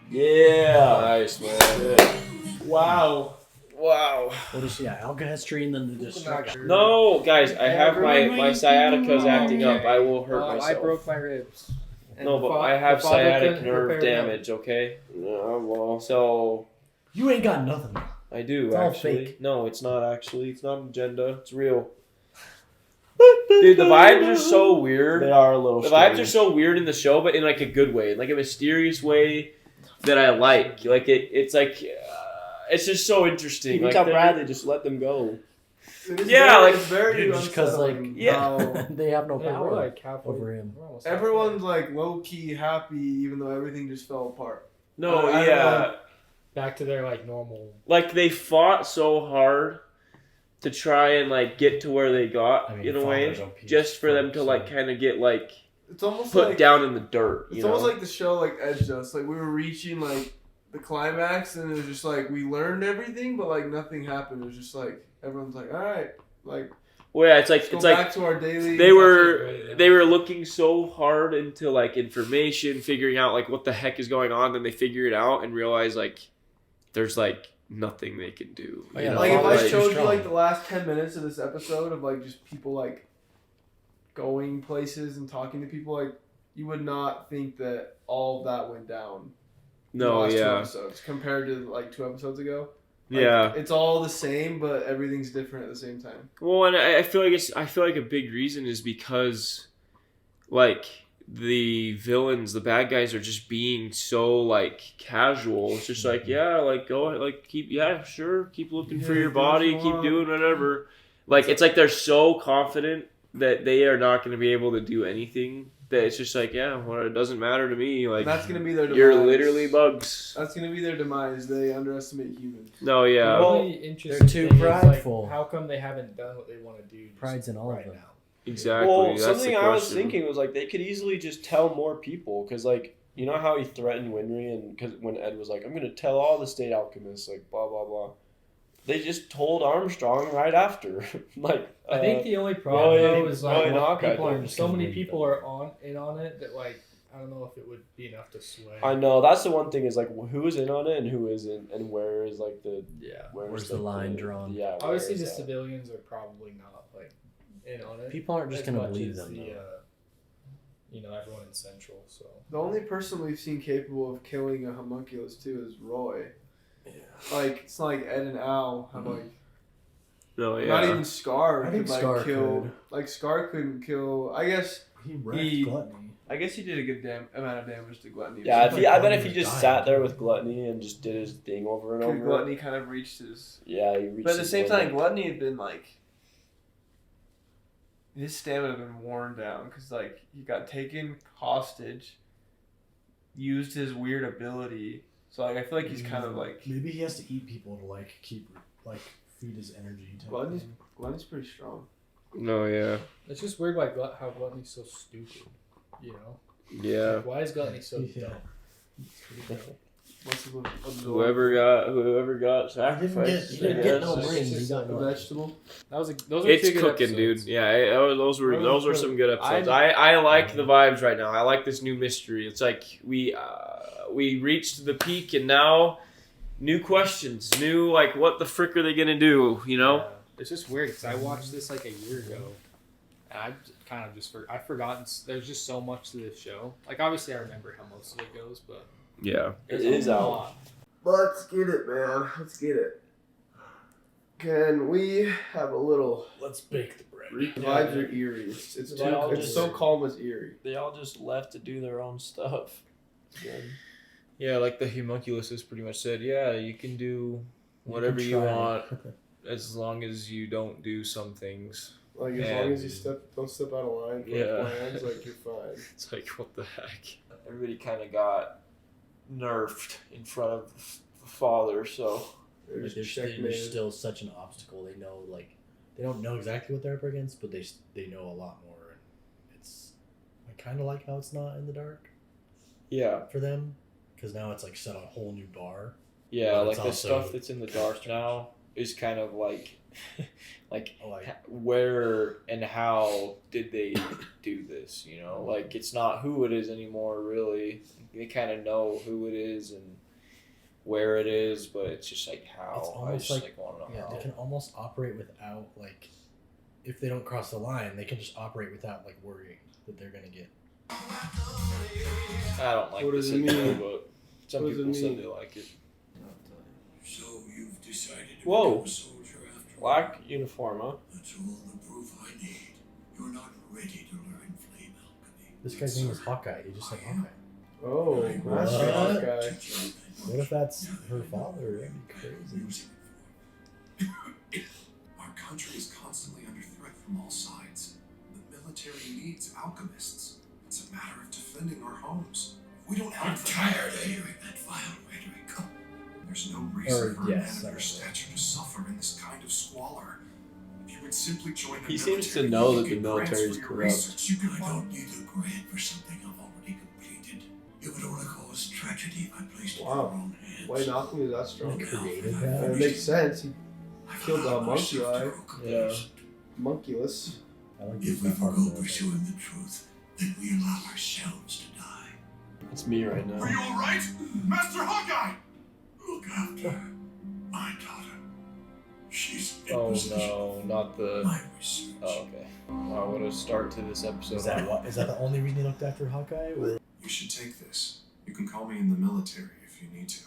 S4: Yeah. Nice, man.
S1: wow.
S8: What is she? Alchemy, and then they just.
S1: No, guys, I have my sciatica's acting up. I will hurt myself.
S2: I broke my ribs.
S1: No, but I have sciatic nerve damage. Okay.
S4: Yeah, well.
S1: So
S8: You ain't got nothing.
S1: I do
S8: It's all
S1: actually.
S8: fake.
S1: No, it's not actually. It's not an agenda. It's real. Dude, the vibes are so weird.
S4: They are a little.
S1: The vibes are so weird in the show, but in like a good way, like a mysterious way that I like. Like it's like it's just so interesting.
S4: You can
S1: like
S4: tell Bradley just let them go.
S1: Yeah, like
S3: it's very
S8: just because like
S1: Yeah.
S8: they have no
S2: Yeah,
S8: power
S2: we're like halfway
S8: over him.
S2: we're almost halfway.
S3: Everyone's like low key happy, even though everything just fell apart.
S1: no,
S3: I don't
S1: yeah.
S3: know.
S2: back to their like normal.
S1: Like they fought so hard to try and like get to where they got
S8: I mean,
S1: in a way,
S8: Father's OP
S1: just for them to
S8: so-
S1: like kind of get like
S3: It's almost
S1: put
S3: like
S1: down in the dirt.
S3: It's
S1: You know?
S3: almost like the show like edged us. Like we were reaching like the climax, and it was just like we learned everything, but like nothing happened. It was just like everyone's like, all right, like
S1: well, yeah, it's like
S3: let's go
S1: it's like
S3: back to our daily.
S1: they were looking so hard into like information, figuring out like what the heck is going on. Then they figure it out and realize like there's like nothing they can do.
S8: Oh,
S1: you
S8: yeah,
S1: know?
S3: Like if I
S8: Like,
S3: showed you
S8: strong.
S3: like the last 10 minutes of this episode of like just people like going places and talking to people, like you would not think that all of that went down. in the
S1: No,
S3: last 2
S1: yeah,
S3: episodes compared to like 2 episodes ago. Like,
S1: yeah.
S3: it's all the same, but everything's different at the same time.
S1: Well, and I feel like a big reason is because like the villains, the bad guys are just being so like casual. It's just like, yeah, like go ahead, like keep, yeah, sure, keep looking for
S3: Yeah,
S1: your
S3: do what
S1: body,
S3: you
S1: keep
S3: want.
S1: doing whatever. Like it's like they're so confident that they are not going to be able to do anything. That it's just like, yeah, well, it doesn't matter to me. Like
S3: And that's gonna be their demise.
S1: you're literally bugs.
S3: That's gonna be their demise. They underestimate humans.
S1: No, yeah.
S2: The
S8: Well,
S2: only interesting
S8: they're too
S2: thing is, like,
S8: prideful.
S2: how come they haven't done what they want to do? just
S8: Pride's in all
S2: right
S8: of them.
S2: now?
S1: Exactly.
S4: Well,
S1: That's
S4: something
S1: the
S4: I was
S1: question.
S4: thinking was like they could easily just tell more people because like you know how he threatened Winry and because when Ed was like I'm gonna tell all the state alchemists like blah blah blah, they just told Armstrong right after like
S2: I think the only problem
S4: Roy-
S2: though is
S4: Roy
S2: like
S4: and Hawkeye
S2: people are,
S4: did.
S2: so many people are on it that like I don't know if it would be enough to sway.
S4: I know that's the one thing is like who is in on it and who isn't and where is like the
S2: Yeah.
S4: where's
S8: the line drawn?
S4: Yeah, where
S2: Obviously,
S4: is
S2: the
S4: that?
S2: civilians are probably not like in on it.
S8: People aren't just
S2: as
S8: gonna
S2: much
S8: believe
S2: as
S8: them,
S2: the,
S8: though.
S2: you know, everyone in Central. So
S3: The only person we've seen capable of killing a homunculus too is Roy.
S4: Yeah.
S3: Like it's not like Ed and Al have like
S1: No, yeah.
S3: not even Scar
S8: I
S3: could
S8: think
S3: like
S8: Scar
S3: kill.
S8: could.
S3: Like Scar couldn't kill. I guess
S8: He wrecked
S3: He-
S8: Gluttony.
S3: I guess he did a good amount of damage to Gluttony.
S4: Yeah, if
S8: Like
S4: he, I bet if
S8: Gluttony
S4: he just
S8: died.
S4: sat there with Gluttony and just did his thing over and over.
S3: Gluttony kind of reached his.
S4: Yeah, he reached
S3: But at the
S4: his
S3: same
S4: limit.
S3: time, Gluttony had been like. His stamina had been worn down because like he got taken hostage, used his weird ability. So like I feel like he's kind of like
S8: Maybe he has to eat people to like keep like feed his energy. Type
S3: Gluttony's
S8: thing.
S3: Gluttony's pretty strong.
S1: No, yeah.
S2: it's just weird like how Gluttony's so stupid. You know,
S1: Yeah.
S2: like, why is Gluttony so
S8: Yeah.
S2: dumb?
S3: Must have absorbed
S1: Whoever got
S8: He
S1: sacrificed.
S8: didn't
S1: I
S8: get no
S1: guess.
S8: brains. He
S2: just
S8: got
S3: the
S8: no
S3: vegetable.
S2: Those are
S1: It's
S2: two good
S1: cooking,
S2: episodes.
S1: dude. Yeah, those were some good episodes. I like the vibes right now. I like this new mystery. It's like we reached the peak, and now new questions, new like what the frick are they gonna do? You know,
S2: it's just weird because I watched this like a year ago, and I kind of just I've forgotten. There's just so much to this show. Like obviously I remember how most of it goes, but
S1: yeah,
S4: it is out.
S3: Let's get it, man. Let's get it. Can we have a little?
S8: Let's bake the bread.
S3: Vibes are eerie. It's so calm as eerie.
S4: They all just left to do their own stuff. It's good.
S1: Yeah, like the homunculus has pretty much said, yeah, you can do whatever you want as long as you don't do some things.
S3: Like as long as you don't step out of line for plans, like you're fine.
S1: It's like what the heck?
S4: Everybody kind of got nerfed in front of the father, so
S8: there's still such an obstacle. They know, like, they don't know exactly what they're up against, but they know a lot more. And it's, I kind of like how it's not in the dark.
S1: Yeah.
S8: For them, because now it's like set on a whole new bar.
S1: Yeah, like the stuff that's in the dark now is kind of like, where and how did they do this? You know, like it's not who it is anymore. Really, they kind of know who it is and where it is, but it's just like how.
S8: It's almost
S1: I just want to know how.
S8: They can almost operate without, like, if they don't cross the line, they can just operate without like worrying that they're gonna get.
S1: I don't like this intro, but some people said they like it.
S7: So you've decided to
S4: Whoa.
S7: become a soldier after
S4: Black uniform, huh?
S7: That's all the proof I need. You're not ready to learn flame alchemy.
S8: This guy's name is Hawkeye. He just said Hawkeye.
S3: Oh, that's Hawkeye.
S8: What if that's her father? That'd be crazy.
S10: Our country is constantly under threat from all sides. The military needs alchemists. It's a matter of defending our homes. If we don't
S7: I'm
S10: have
S7: tired of hearing that vile rhetoric.
S10: There's no reason for a man of your stature to suffer in this kind of squalor. If you would simply join the
S4: He
S10: military,
S4: seems to know
S10: you
S4: that the
S10: get grants
S4: military is
S10: for your
S4: corrupt.
S10: research. You can
S7: I don't need a grant for something I've already completed. It would only cause tragedy if I placed it in the wrong hands.
S3: Flame alchemy is that strong?
S8: He created that.
S3: It makes sense. He killed the homunculi.
S4: Yeah.
S3: Homunculus.
S8: I like
S7: If we
S8: that part
S7: forgo
S8: of it.
S7: pursuing the truth, then we allow ourselves to die.
S4: It's me right now.
S10: Are you alright? Master Hawkeye!
S7: Look after my daughter. She's in
S1: Oh
S7: possession
S1: no, not the.
S7: of my research.
S1: Oh, okay. What a start to this episode.
S8: Is that the only reason he looked after Hawkeye? Or?
S10: You should take this. You can call me in the military if you need to.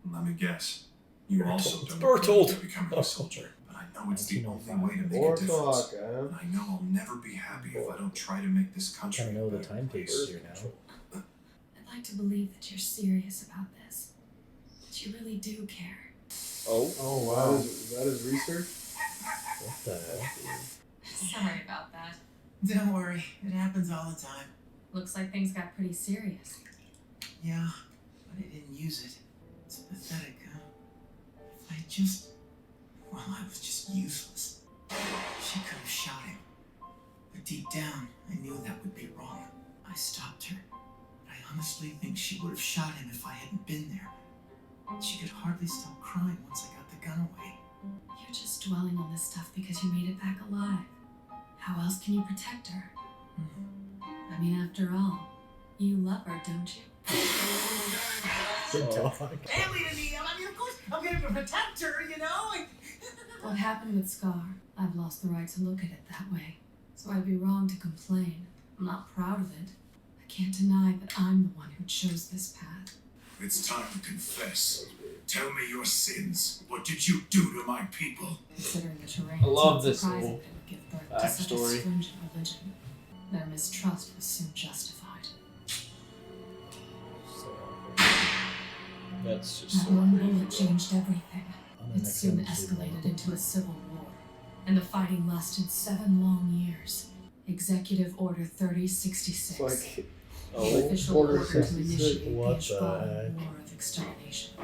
S10: And let me guess. You also don't
S1: Bertold.
S10: need to become a soldier. But I know it's the only
S8: 1905.
S10: way to make
S3: Or
S10: a difference.
S3: Hawkeye.
S10: And I know I'll never be happy if I don't try to make this country
S8: I kind of know
S10: a
S8: the
S10: better
S8: timetable
S10: place.
S8: here now.
S9: I'd like to believe that you're serious about this. That you really do care.
S1: Oh.
S3: Oh wow. That is research?
S8: What the hell?
S9: Sorry about that.
S5: Don't worry, it happens all the time.
S9: Looks like things got pretty serious.
S5: Yeah, but I didn't use it. It's pathetic, huh? If I just... Well, I was just useless. She could have shot him. But deep down, I knew that would be wrong. I stopped her. But I honestly think she would have shot him if I hadn't been there. She could hardly stop crying once I got the gun away.
S9: You're just dwelling on this stuff because you made it back alive. How else can you protect her? I mean, after all, you love her, don't you?
S8: Good dog.
S5: Family to me, I mean, of course, I'm gonna protect her, you know?
S9: What happened with Scar? I've lost the right to look at it that way. So I'd be wrong to complain. I'm not proud of it. I can't deny that I'm the one who chose this path.
S7: It's time to confess. Tell me your sins. What did you do to my people?
S9: Considering the terrain,
S4: I love
S9: it's
S4: this
S9: not
S4: little
S9: surprising they would give birth to such a
S4: backstory.
S9: stringent religion. Their mistrust was soon justified.
S1: That's just
S9: That
S1: so
S9: one
S1: crazy.
S9: bullet changed everything.
S8: On the
S9: It
S8: next
S9: soon
S8: episode,
S9: escalated into a civil war, and the fighting lasted 7 long years. Executive Order 3066.
S3: It's like
S9: the official
S3: Order
S9: order to
S3: 66.
S9: initiate the
S8: What the
S9: Ishbal
S8: heck?
S9: War of Extermination.
S8: Oh,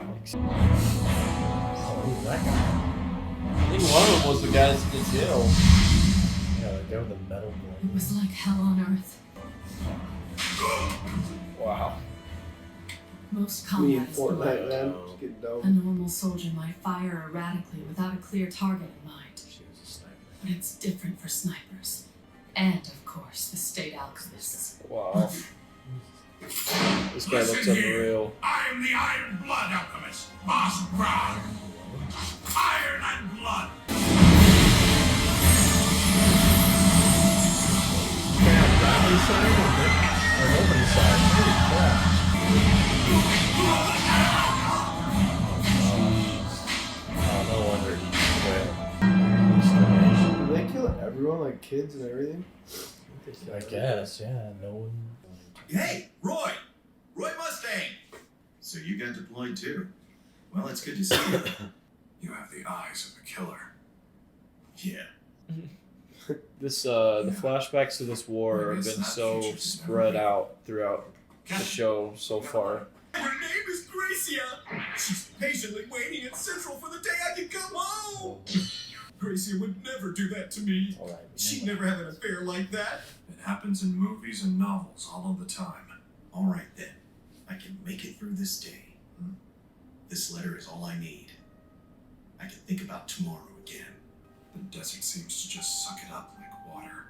S8: who's that guy?
S4: I think one of them was the guys in jail.
S8: Yeah, the guy with the metal
S9: It
S8: blade.
S9: was like hell on earth.
S1: Wow.
S9: Most
S3: Me in
S9: combat is the way.
S3: Fortnite, man. Just getting dope.
S9: A normal soldier might fire erratically without a clear target in mind.
S8: She was a sniper.
S9: But it's different for snipers. And, of course, the state alchemists.
S1: Wow. This guy looks unreal.
S7: I am the Iron Blood Alchemist, Boss Brown. Iron and blood.
S8: Bradley's side or nobody's side? Holy crap. Oh, no wonder he quit.
S3: Do they kill everyone, like kids and everything?
S8: I guess, yeah. No one.
S11: Hey, Roy! Roy Mustang! So you got deployed too? Well, it's good to see you.
S10: You have the eyes of a killer.
S11: Yeah.
S1: This the flashbacks to this war have been so spread out throughout the show so far.
S11: Her name is Gracia. She's patiently waiting at Central for the day I can come home. Gracia would never do that to me. She'd never have an affair like that.
S10: It happens in movies and novels all of the time.
S11: All right then. I can make it through this day. This letter is all I need. I can think about tomorrow again.
S10: The desert seems to just suck it up like water.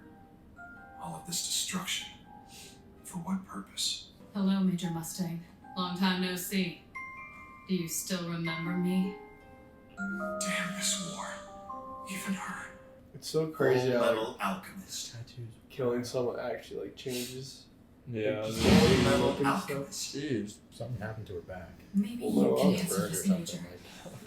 S10: All of this destruction. For what purpose?
S9: Hello, Major Mustang. Long time no see. Do you still remember me?
S10: Damn this war. Even her.
S3: It's so crazy how
S11: Fullmetal Alchemist.
S3: killing someone actually like changes.
S1: Yeah.
S11: Fullmetal Alchemist.
S1: Jeez.
S8: Something happened to her back.
S9: Maybe
S3: Well,
S9: you
S3: no,
S9: can
S3: I'll
S9: answer
S8: Bird or
S9: this,
S8: something
S9: Major.
S8: like.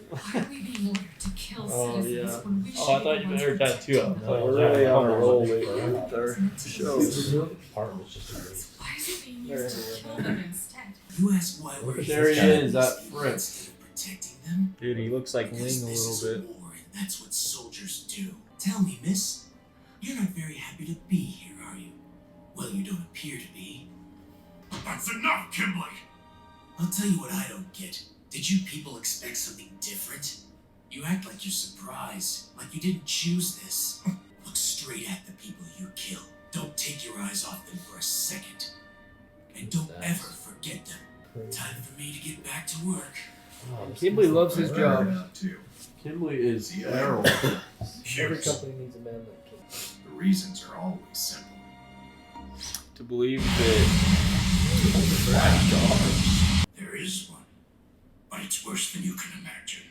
S9: Why are we being ordered to kill
S1: Oh,
S9: citizens
S1: yeah.
S9: when we should
S1: Oh, I thought
S9: be
S1: you
S9: the
S1: heard
S9: ones
S1: that too.
S9: protecting them?
S3: We're really on a roll lately
S8: Yeah.
S3: with our shows.
S8: Part was just great.
S9: Why is it being used to kill them instead?
S11: You ask why we're
S1: There he
S11: here
S1: is, that Fritz.
S11: instead of protecting them.
S1: Dude, he looks like Ling
S11: Because
S1: a
S11: this is
S1: little bit.
S11: war, and that's what soldiers do. Tell me, miss, you're not very happy to be here, are you? Well, you don't appear to be.
S7: That's enough, Kimberly.
S11: I'll tell you what I don't get. Did you people expect something different? You act like you're surprised, like you didn't choose this. Look straight at the people you kill. Don't take your eyes off them for a second. And don't ever forget them. Time for me to get back to work.
S3: Kimberly loves his job.
S4: Kimberly is
S11: Yeah.
S4: feral.
S3: Every company needs a man like Kim.
S11: The reasons are always simple.
S1: To believe that
S7: There is one, but it's worse than you can imagine.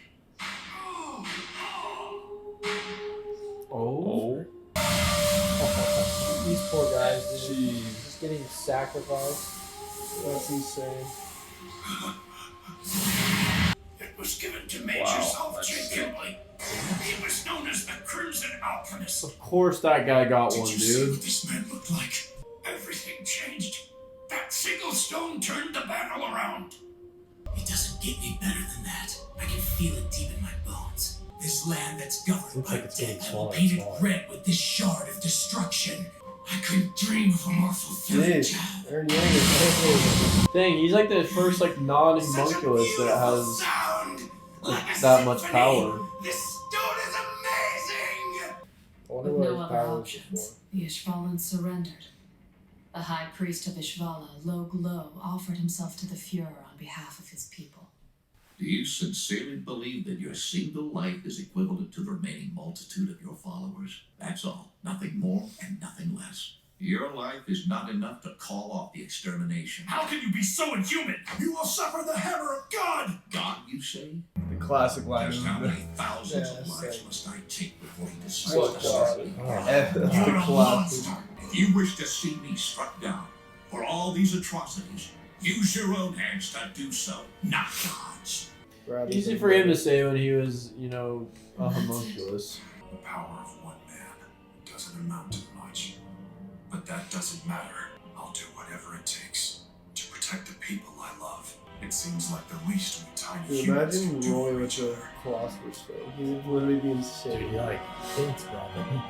S1: oh
S2: These poor guys, dude. Just getting sacrificed.
S3: That's insane.
S7: It was given to Major Salvatore Kimberly. He was known as the Crimson Alchemist.
S4: Of course that guy got
S7: Did
S4: one,
S7: you see what
S4: dude.
S7: this man looked like? Everything changed. That single stone turned the battle around.
S11: It doesn't get any better than that. I can feel it deep in my bones. This land that's governed
S8: Looks
S11: by
S8: like it's getting
S11: death, I will
S8: smaller
S11: paint
S8: and
S11: it
S8: smaller.
S11: red with this shard of destruction. I couldn't dream of a more fulfilling
S3: Jeez,
S11: job.
S3: Aaron Yang is
S4: Thing, he's like the first like non-homunculus that has
S7: sound. Like a
S4: that much
S7: symphony.
S4: power.
S7: This stone is amazing.
S3: I wonder
S9: With
S3: what
S9: no
S3: his
S9: other
S3: power is
S9: options,
S3: before.
S9: the Ishvalans surrendered. The High Priest of Ishvala, Log Lo, offered himself to the Fuhrer on behalf of his people.
S12: Do you sincerely believe that your single life is equivalent to the remaining multitude of your followers? That's all. Nothing more and nothing less. Your life is not enough to call off the extermination.
S7: How can you be so inhuman? You will suffer the hammer of God.
S12: God, you say?
S3: The classic line.
S12: Just how many thousands
S3: Yeah,
S12: of lives
S3: same.
S12: must I take before you decide
S3: What
S12: to
S3: God?
S12: strike me?
S3: That's
S7: You're
S3: the
S7: a
S3: classic.
S7: monster.
S12: If you wish to see me struck down for all these atrocities, use your own hands to do so, not God's.
S4: Easy for him to say when he was, you know, a homunculus.
S10: The power of one man doesn't amount to much. But that doesn't matter. I'll do whatever it takes to protect the people I love. It seems like the least we tiny
S3: Dude,
S10: humans
S3: imagine
S10: can do
S3: rolling
S10: for
S3: with
S10: each
S3: the
S10: other.
S3: Philosopher's Stone. He would literally be
S8: Dude,
S3: insane.
S8: he like hates Bradley.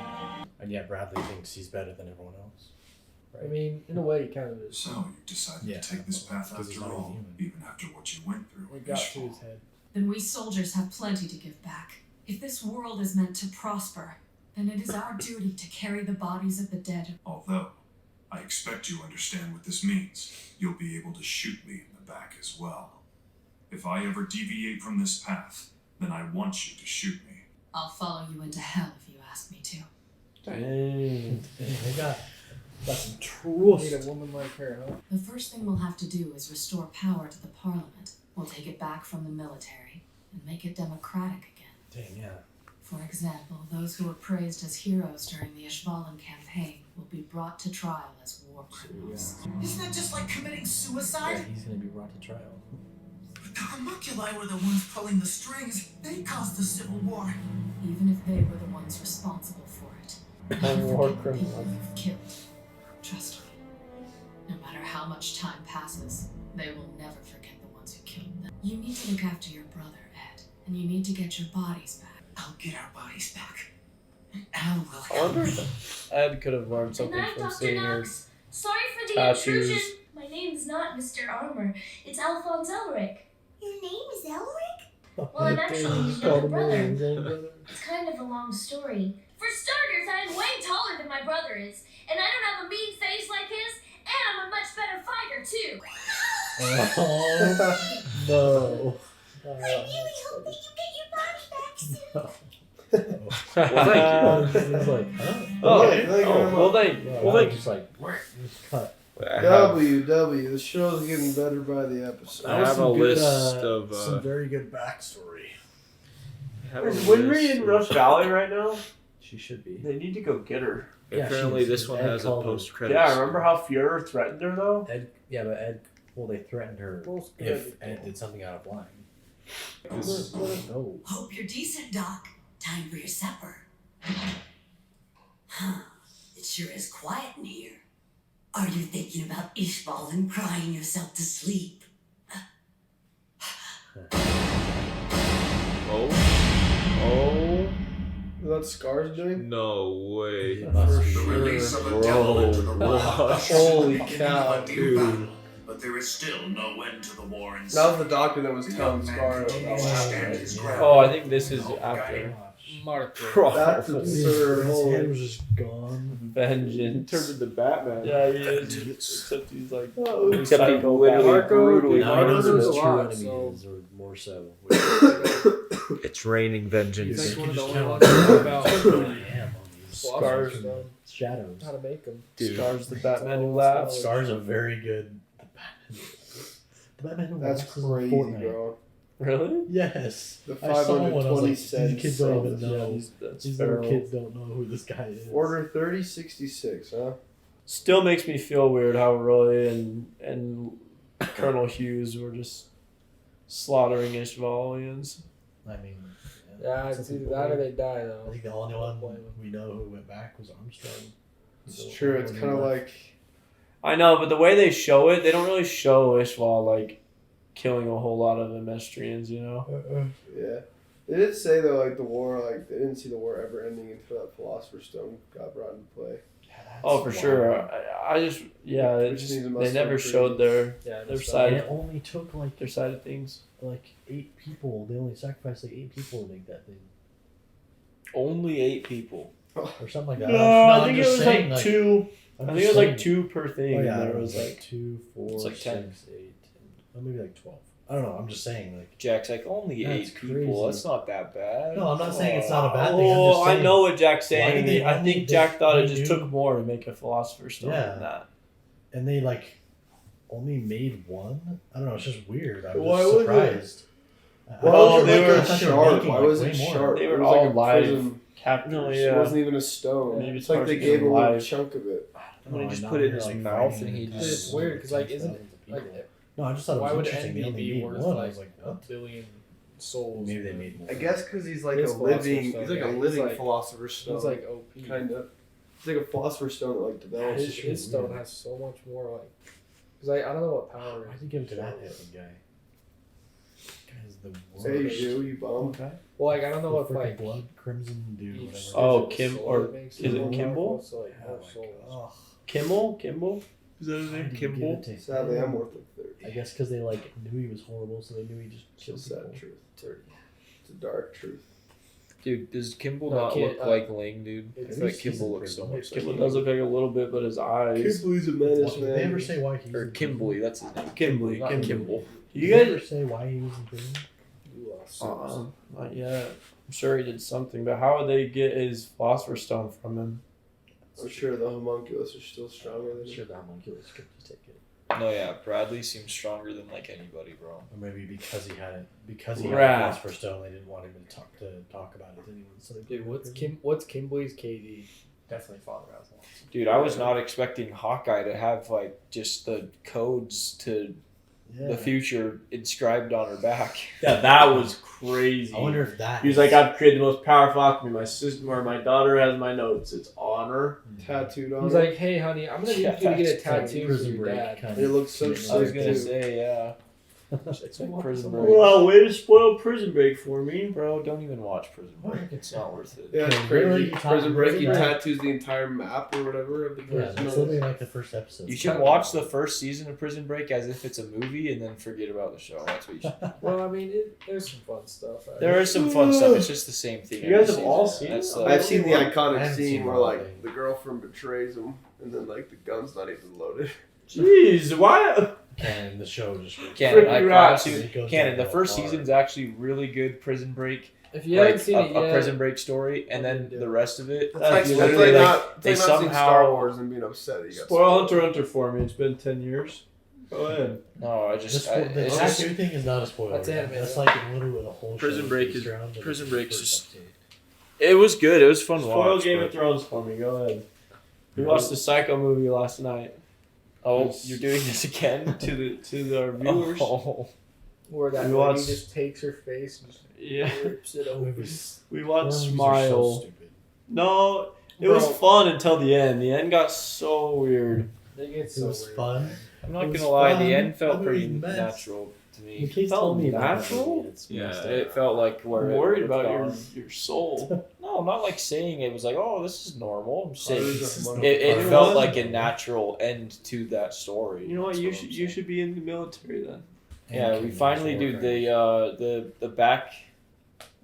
S8: And yet Bradley thinks he's better than everyone else.
S2: I mean, in a way, he kind of is.
S10: So you decided
S8: Yeah,
S10: to take this path
S8: because he's
S10: after
S8: not
S10: all,
S8: human.
S10: even after what you went through.
S2: It
S10: in
S2: got to
S10: Ishval.
S2: his head.
S9: Then we soldiers have plenty to give back. If this world is meant to prosper, then it is our duty to carry the bodies of the dead.
S10: Although, I expect you understand what this means. You'll be able to shoot me in the back as well. If I ever deviate from this path, then I want you to shoot me.
S9: I'll follow you into hell if you ask me to.
S4: Dang.
S8: They got That's
S2: Need
S8: trust.
S2: a woman like her, huh?
S9: The first thing we'll have to do is restore power to the Parliament. We'll take it back from the military and make it democratic again.
S8: Dang, yeah.
S9: For example, those who were praised as heroes during the Ishvalan campaign will be brought to trial as war criminals.
S11: Isn't that just like committing
S8: Yeah,
S11: suicide?
S8: he's gonna be brought to trial.
S11: But the homunculi were the ones pulling the strings. They caused the Civil War.
S9: Even if they were the ones responsible for it.
S1: And
S9: Never
S1: war
S9: forget the people
S1: criminals.
S9: you've killed. Trust me. No matter how much time passes, they will never forget the ones who killed them. You need to look after your brother, Ed, and you need to get your bodies back.
S11: I'll get our bodies back. And Al will
S1: I
S11: help
S1: wonder
S11: me.
S1: if Ed could have learned
S6: Good
S1: something
S6: night,
S1: from
S6: Dr.
S1: seeing her.
S6: Knox. Sorry for the
S1: tattoos.
S6: intrusion. My name's not Mr. Armor. It's Alphonse Elric.
S5: Your name is Elric?
S6: Well, I'm actually his
S8: Called
S6: younger
S8: him
S6: brother.
S8: his own brother.
S6: It's kind of a long story. For starters, I am way taller than my brother is, and I don't have a mean face like his, and I'm a much better fighter, too.
S8: Oh, no.
S5: I really hope that you get your body back soon.
S1: Well, thank you.
S8: He's like, huh?
S1: Oh,
S3: Thank you very
S1: well,
S3: much.
S1: thank
S8: Yeah,
S1: well, thank you.
S8: just like, just cut.
S3: WW, the show's getting better by the episode.
S1: I have a list of.
S8: some very good backstory.
S4: Is Winry in Rush Valley right now?
S8: She should be.
S4: They need to go get her.
S8: Yeah,
S1: Apparently,
S8: she is.
S1: this one
S8: Ed
S1: has a
S8: called her.
S1: post credits.
S4: Yeah, remember how Fuhrer threatened her though?
S8: Ed, yeah, but Ed. Well, they threatened her
S2: Most
S8: if
S2: good.
S8: Ed did something out of line.
S1: This-
S8: No.
S5: Hope you're decent, Doc. Time for your supper. Huh. It sure is quiet in here. Are you thinking about Ishbal and crying yourself to sleep?
S1: Oh
S3: Is that Scar's doing?
S1: no way!
S10: The release of a devil into the world.
S3: Holy
S10: Beginning
S3: cow,
S10: of a new battle. But there is still no end to the war inside.
S3: That was the doctor that was telling Scar about
S10: Continues
S3: what
S10: to
S3: happened.
S10: stand his ground.
S1: Oh, I think this is after.
S2: Marco.
S3: That's absurd.
S8: His head
S3: Holy.
S8: was just gone.
S1: Vengeance.
S4: Turned into Batman.
S1: Yeah, he is. Except he's like.
S3: Oh,
S1: Except he
S4: Psycho
S1: literally
S3: Marco-
S1: brutally
S8: Now he knows
S3: Marco's
S8: who
S1: murders.
S8: his
S3: a
S8: true
S3: lot,
S8: enemy
S2: so-
S8: is, or more so.
S1: It's raining vengeance.
S2: He's like one of the
S8: Just
S2: only
S8: count
S2: ones about
S8: I am on these
S2: Scars.
S8: shadows.
S2: How to make them.
S1: Dude.
S4: Scar's the Batman who laughs.
S8: Scar's a very good. The Batman who
S3: That's
S8: laughs is in
S3: crazy,
S8: Fortnite.
S3: bro.
S4: Really?
S8: Yes.
S3: The
S8: I saw one. I was
S3: 520
S8: like,
S3: cents.
S8: these kids don't even know.
S4: That's
S8: These little
S4: feral.
S8: kids don't know who this guy is.
S3: Order 3066, huh?
S4: Still makes me feel weird how Roy and Colonel Hughes were just slaughtering Ishvalians.
S8: I mean,
S2: Yeah, it's either that or they die,
S8: I
S2: though.
S8: think the only one we know who went back was Armstrong.
S3: It's true. It's kind of like
S4: I know, but the way they show it, they don't really show Ishval like killing a whole lot of Emestrians, you know?
S3: yeah. They did say though, like the war, like they didn't see the war ever ending until that Philosopher's Stone got brought into play.
S4: Oh, for sure. I just it
S3: Which
S4: just,
S3: means it
S4: they
S3: must
S4: never
S3: have
S4: showed
S3: been
S4: their side
S8: And it only took like
S4: their side of things.
S8: 8 people. They only sacrificed like 8 people to make that thing,
S1: Only 8 people.
S8: or something like that.
S4: No,
S8: I'm
S4: I think it
S8: just
S4: was
S8: saying,
S4: like 2.
S8: I'm
S4: I
S8: just
S4: think it was like
S8: saying.
S4: 2 per thing.
S8: Oh,
S4: and
S8: yeah,
S4: there
S8: it
S4: was like
S8: 2, 4,
S1: It's like 10.
S8: 6, 8, 10. Maybe like 12. I don't know. I'm just saying like.
S1: Jack's like, only
S8: That's
S1: 8 people.
S8: crazy.
S1: That's not that bad.
S8: No, I'm not saying it's not a bad thing. I'm
S4: Oh,
S8: just
S4: I
S8: saying,
S4: know what Jack's
S8: why
S4: saying.
S8: did they
S4: I
S8: only-
S4: think Jack thought it
S8: they
S4: just
S8: knew-
S4: took more to make a Philosopher's Stone
S8: Yeah.
S4: than that.
S8: And they like only made one. I don't know. It's just weird. I
S3: Why
S8: was
S3: was it-
S8: surprised.
S3: Why
S4: Oh,
S3: was
S4: they
S3: it
S4: were
S3: like a
S8: I thought they were
S3: shard?
S8: making,
S3: Why
S8: like,
S3: was
S8: way
S3: it
S8: more.
S3: sharp?
S4: They
S3: It
S4: were
S3: was
S4: all
S3: like a
S4: live
S3: prism.
S4: capitally.
S3: It wasn't even a stone.
S4: Maybe
S3: It's like
S4: parts
S3: they
S4: of
S3: gave a
S4: them
S3: little
S4: live.
S3: chunk of it.
S1: When he
S8: No,
S1: just
S8: not
S1: put it in
S8: here,
S1: his
S8: like,
S1: mouth
S8: fighting
S1: and he
S8: and
S1: just-
S2: It's weird because like isn't
S8: thousands of people.
S2: like
S8: No, I just thought it was
S2: why would
S8: interesting. They
S2: envy
S8: only
S2: be
S8: made
S2: worth
S8: one. I
S2: like
S8: was like,
S2: a
S8: what?
S2: billion souls?
S8: Maybe they made more.
S3: I guess because he's like
S2: His
S3: a living.
S2: Philosopher's
S3: He's
S2: Stone,
S3: like
S2: yeah,
S3: a
S2: he's
S3: living
S2: like-
S3: Philosopher's Stone.
S2: He's like OP.
S3: kind of. It's like a Philosopher's Stone that like develops.
S2: His stone has so much more like. Because I don't know what power.
S8: Why'd you give it to that Hitler guy? Guy's the worst.
S3: Hey, you bum.
S8: Okay.
S2: Well, like I don't know
S8: The
S2: what
S8: freaking
S2: like.
S8: blood crimson dude.
S2: each-
S8: Whatever.
S4: Oh,
S2: is it
S4: Kim-
S2: the soul
S4: or
S2: that makes
S4: is it
S2: more
S4: Kimball?
S2: powerful? So like
S8: Yeah,
S2: more
S8: like,
S2: souls.
S4: Kimball? Is that his
S8: Why
S4: name?
S8: did you give
S4: Kimball?
S8: it to
S3: Sadly, I'm
S8: him?
S3: worth like 30.
S8: I guess because they like knew he was horrible, so they knew he just killed
S3: It's a
S8: people.
S3: sad truth. 30. It's a dark truth.
S1: Dude, does Kimball
S2: No,
S1: not
S2: kid-
S1: look like Ling, dude? I
S2: it's-
S1: feel like
S8: he's
S1: Kimball
S8: in
S1: looks so
S8: prison.
S1: much like
S4: Kimball
S1: Ling.
S4: does look like a little bit, but his eyes.
S3: Kimball's a menace,
S8: Did
S3: man.
S8: they ever say why he's
S1: Or
S8: in prison?
S1: Kimbley, that's his name.
S4: Kimbley,
S1: Not
S4: Kimbley.
S1: Kimball.
S8: Did
S4: You
S8: they
S4: guys?
S8: ever say why he was in prison?
S4: Not yet. I'm sure he did something, but how would they get his Philosopher's Stone from him?
S3: I'm sure the homunculus are still stronger than
S8: I'm sure the homunculus could just take it.
S1: No, yeah, Bradley seems stronger than like anybody, bro.
S8: Or maybe because he had a Philosopher's Stone, they didn't want him to talk about it to anyone. So they
S2: Dude, what's Kimberly's KD? Definitely Father House.
S1: Dude, I was not expecting Hawkeye to have like just the codes to the future inscribed on her back.
S4: Yeah, that was crazy.
S8: I wonder if that.
S4: He was like, I've created the most powerful alchemy. My sister or my daughter has my notes. It's on her.
S3: Tattooed on
S2: He's
S3: her.
S2: like, hey, honey, I'm gonna need you to get a tattoo for your dad.
S3: It looks so sick.
S1: I was gonna say, yeah.
S8: It's
S1: like Prison Break.
S4: Well, way to spoil Prison Break for me.
S1: Bro, don't even watch Prison Break. It's not worth it.
S3: Yeah, it's
S8: Really?
S3: crazy. Prison Break, he tattoos the entire map or whatever of the
S8: Yeah,
S3: prison.
S8: that's literally like the first episode.
S1: You should watch the first season of Prison Break as if it's a movie and then forget about the show. That's what you should do.
S2: Well, I mean, there's some fun stuff.
S1: There is some fun stuff. It's just the same thing.
S4: You guys
S1: every
S4: have all
S1: season.
S4: seen
S1: That's,
S4: it?
S3: I've seen the
S8: I
S3: iconic
S8: haven't
S3: scene
S8: seen
S3: where
S8: the whole
S3: like
S8: thing.
S3: the girlfriend betrays him and then like the gun's not even loaded.
S4: Jeez, why?
S8: Canon, the show just.
S1: Canon, I
S4: Freaking
S1: promise
S8: It
S1: you.
S8: goes
S1: Canon, the
S8: down
S1: first
S8: hard.
S1: season's actually really good Prison Break.
S2: If you haven't seen
S1: a
S2: it yet,
S1: Prison Break story, and then the rest of it.
S3: It's like,
S4: That's
S3: it's
S4: literally
S3: like
S4: like-
S3: not,
S1: they
S3: it's like not seeing
S1: somehow-
S3: Star Wars and being upset that you got
S4: Spoil
S3: spoiled.
S4: Hunter x Hunter for me. It's been 10 years. Go ahead.
S1: No, I
S8: The,
S1: just.
S8: the
S1: It's just
S8: tattoo thing is not a spoiler.
S2: That's anime,
S8: That's
S2: though.
S8: like literally the whole
S1: Prison
S8: show
S1: Break
S8: based
S1: is-
S8: around the
S1: Prison Break's
S8: first
S1: just-
S8: episode.
S1: it was good. It was fun to
S4: Spoil
S1: watch.
S4: Game
S1: but-
S4: of Thrones for me. Go ahead. We watched the Psycho movie last night.
S1: Oh, you're doing this again?
S4: to our viewers.
S1: Oh.
S2: where that
S4: We
S2: lady
S4: watched-
S2: just takes her face and just
S4: Yeah.
S2: rips it open.
S4: We watched
S8: Worms are so
S4: Smile.
S8: stupid.
S4: No, it
S2: Bro.
S4: was fun until the end. The end got so weird.
S2: They get
S8: It
S2: so
S8: was
S2: weird.
S8: fun.
S1: I'm not
S8: It was
S1: gonna lie,
S8: fun.
S1: the end felt
S8: I'm
S1: pretty
S8: eating mess.
S1: natural to
S8: The
S1: me.
S8: kids
S4: Felt
S8: told me about that
S4: natural?
S8: movie, it's
S1: Yeah,
S8: messed up.
S1: it felt like where
S4: I'm
S1: it
S4: worried
S1: would've
S4: about
S1: gone.
S4: your soul.
S1: No, I'm not like saying it was like, oh, this is normal. I'm saying
S3: This is
S1: it
S8: normal.
S1: felt like a natural end to that story.
S4: You know what?
S1: That's
S4: You
S1: I'm
S4: should
S1: saying.
S4: be in the military then.
S1: Yeah, we
S8: Anakin
S1: finally
S8: was
S1: do
S8: Warcraft.
S1: the back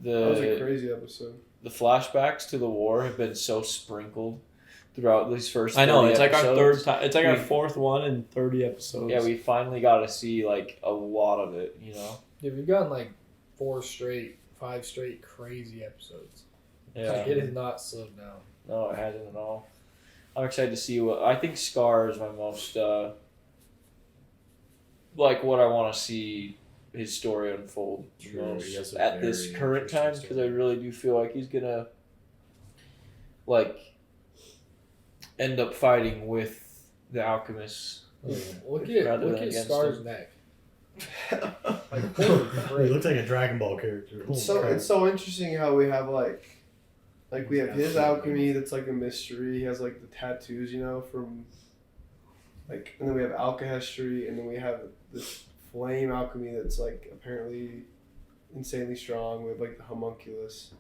S3: That was a
S1: the
S3: crazy episode.
S1: the flashbacks to the war have been so sprinkled throughout these first.
S4: I know
S1: 30
S4: it's like our third
S1: episodes.
S4: time. It's like our
S1: We-
S4: fourth one in 30 episodes.
S1: Yeah, we finally got to see like a lot of it. You know.
S2: Dude, we've gotten like 5 straight crazy episodes. Like, it has not slowed down.
S1: No, it hasn't at all. I'm excited to see what I think. Scar is my most like what I want to see his story unfold the
S8: True,
S1: most
S8: he has a
S1: at this
S8: very
S1: current time
S8: interesting
S1: because I
S8: story.
S1: really do feel like he's gonna like end up fighting with the alchemists.
S2: Look
S1: Rather
S2: at
S1: than against
S2: Scar's
S1: him.
S2: neck. Like, holy
S8: He
S2: frick.
S8: looks like a Dragon Ball character. Holy crap.
S3: It's so interesting how we have like we have his alchemy that's like a mystery. He has like the tattoos, you know, from like, and then we have alchemy, and then we have this flame alchemy that's like apparently insanely strong. We have like the homunculus.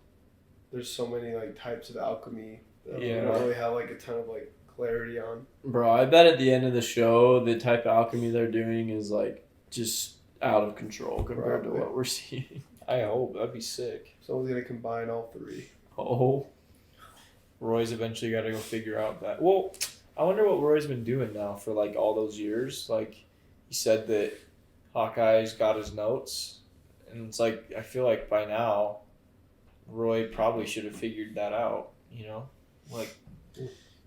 S3: There's so many like types of alchemy that we
S1: Yeah.
S3: don't really have like a ton of like clarity on.
S4: Bro, I bet at the end of the show, the type of alchemy they're doing is like just out of control compared
S3: Probably.
S4: to what we're seeing.
S1: I hope that'd be sick.
S3: Someone's gonna combine all three.
S4: Oh,
S1: Roy's eventually got to go figure out that. Well, I wonder what Roy's been doing now for like all those years. Like he said that Hawkeye's got his notes, and it's like I feel like by now Roy probably should have figured that out. You know, like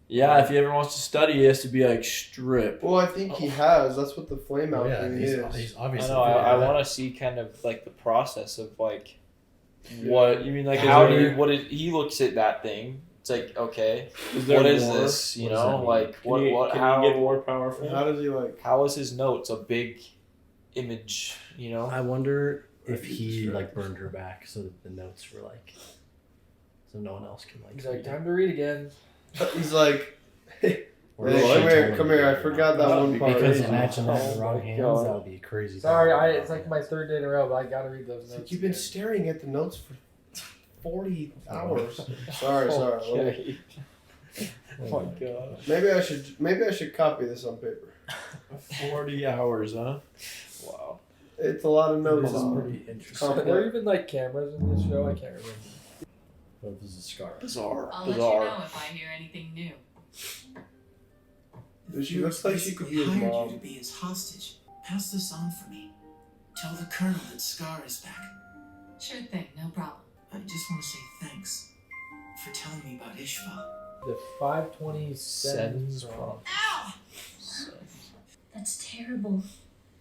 S4: yeah. If he ever wants to study, he has to be like stripped.
S3: Well, I think he has. That's what the flame
S8: Oh, yeah,
S3: alchemy
S8: he's
S3: is.
S1: I
S8: obviously.
S1: know I
S8: figured it
S1: want
S8: out.
S1: to see kind of like the process of like what
S4: You mean like
S1: how
S4: is
S1: do
S4: there-
S1: you, what is, he looks at that thing. It's like okay,
S4: is there
S1: what is
S4: more?
S1: this? You
S8: What does
S1: know,
S8: that mean?
S1: like
S4: Can
S1: what
S4: he,
S1: what
S4: can
S1: how
S4: he get more powerful?
S3: How does he like?
S1: how is his notes a big image? You know.
S8: I wonder if
S3: Right, he's
S8: he
S3: just
S8: like burned her back so that the notes were like, so no one else can like.
S2: He's like,
S8: read it.
S2: time to read again.
S3: He's like,
S8: Or
S3: hey,
S8: if she
S3: come
S8: told
S3: here,
S8: him
S3: come
S8: to
S3: here.
S8: read
S3: I
S8: it or
S3: forgot
S8: not.
S3: that one part.
S8: Because
S3: He's
S8: imagine that in
S1: Oh
S8: the wrong
S1: my
S8: hands,
S1: God.
S8: that would be crazy.
S2: Sorry,
S8: thing.
S2: it's like my third day in a row, but I gotta read those notes.
S3: like, you've been
S2: again.
S3: staring at the notes for 40 hours. sorry.
S1: Okay. Oh my gosh.
S3: Maybe I should copy this on paper.
S4: 40 hours, huh?
S1: Wow.
S3: It's a lot of
S8: This
S3: notes.
S8: is pretty interesting.
S2: Are there even like cameras in this show? I can't remember.
S8: What this is Scar?
S1: Bizarre.
S13: I'll let you
S1: Bizarre.
S13: know if I hear anything new.
S3: She looks like she could be his
S11: hired
S3: mom.
S11: you to be his hostage. Pass this on for me. Tell the colonel that Scar is back.
S13: Sure thing, no problem.
S11: I just want to say thanks for telling me about Ishval.
S2: The 527
S5: Ow!
S6: That's terrible.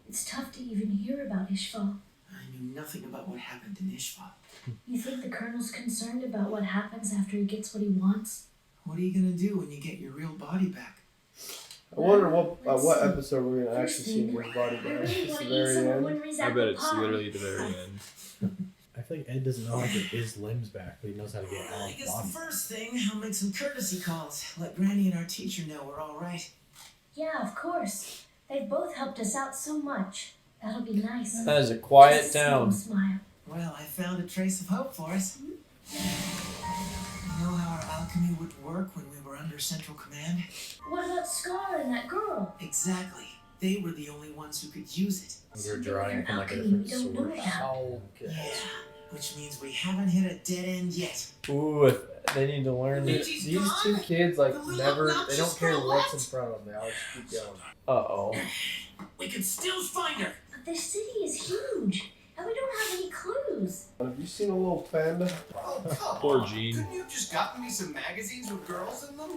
S6: It's tough to even hear about Ishval.
S11: I knew nothing about what happened in Ishval.
S6: You think the Colonel's concerned about what happens after he gets what he wants?
S11: What are you gonna do when you get your real body back?
S3: I wonder what episode we're gonna actually see his body back. It's the very end.
S1: I bet it's literally the very end.
S8: I feel like Ed doesn't know how to get his limbs back, but he knows how to get
S11: I
S8: Al's
S11: guess
S8: body.
S11: the first thing, I'll make some courtesy calls. Let Granny and our teacher know we're all right.
S6: Yeah, of course. They've both helped us out so much. That'll be nice.
S1: That is a quiet
S6: Just to see them
S1: town.
S6: Smile.
S11: Well, I found a trace of hope for us. You know how our alchemy would work when we were under central command?
S6: What about Scar and that girl?
S11: Exactly. They were the only ones who could use it.
S8: We're drawing from like a
S6: Alchemy,
S8: different
S6: we don't know
S8: source.
S6: that.
S11: Yeah, which means we haven't hit a dead end yet.
S1: Ooh, if they need to learn.
S2: These two kids like never. They don't care what's in front of them. They always keep going.
S1: Uh-oh.
S11: We can still find her.
S6: But this city is huge, and we don't have any clues.
S3: Have you seen a little panda?
S7: Oh, come
S1: Poor
S7: on.
S1: Gene.
S7: Couldn't you have just gotten me some magazines with girls in them?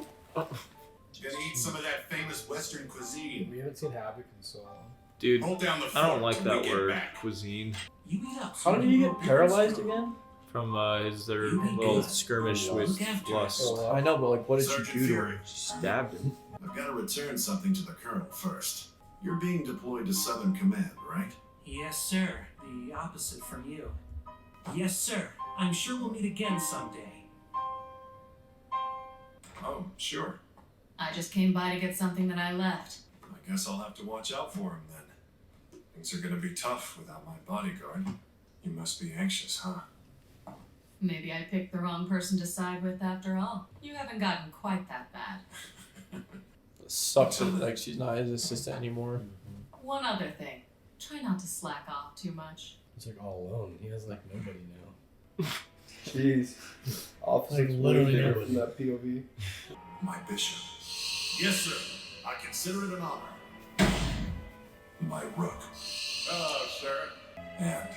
S7: Gonna eat some of that famous Western cuisine.
S2: We haven't seen Havoc in so long.
S1: Dude,
S7: Hold down the
S1: I don't
S7: fort
S1: like
S7: till we
S1: that
S7: get
S1: word,
S7: back.
S1: cuisine.
S11: You eat up.
S1: How did he get paralyzed again? From their little skirmish with
S11: Look after
S1: Lust.
S2: us.
S1: I know, but like, what did
S7: Sergeant
S1: she do to
S7: Fury.
S1: him? She stabbed him.
S7: I've got to return something to the Colonel first. You're being deployed to Southern Command, right?
S11: Yes, sir. The opposite from you. Yes, sir. I'm sure we'll meet again someday.
S7: Oh, sure.
S9: I just came by to get something that I left.
S7: I guess I'll have to watch out for him then. Things are gonna be tough without my bodyguard. You must be anxious, huh?
S9: Maybe I picked the wrong person to side with after all. You haven't gotten quite that bad.
S1: Sucks that like she's not his assistant anymore.
S9: One other thing. Try not to slack off too much.
S8: He's like all alone. He has like nobody now.
S3: Jeez. Opposite
S8: Like, literally
S3: way
S8: nobody.
S3: from that POV.
S7: My bishop. Yes, sir. I consider it an honor. My rook. Oh, sir. And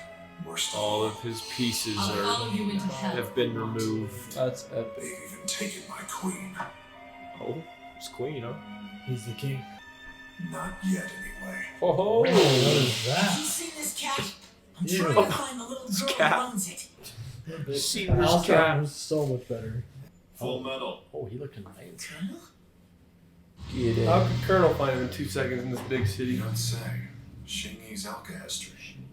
S7: worst of
S1: All of his pieces
S9: I'll follow you into hell.
S1: have been removed. That's epic.
S7: they've even taken my queen.
S1: Oh, it's Queen, huh?
S8: He's the king.
S7: Not yet, anyway.
S1: Oh,
S8: What is
S11: Have you
S8: that?
S11: seen this cat? I'm
S8: Ew.
S11: trying to find the little girl
S1: cat.
S11: who owns it.
S1: seen
S8: Al's
S1: this cat.
S8: was so much better.
S7: Full metal.
S8: Oh, he looked nice.
S11: Colonel?
S1: Get it.
S3: How could Colonel find him in 2 seconds in this big
S7: You
S3: city?
S7: don't say. Shingi's Alcahester.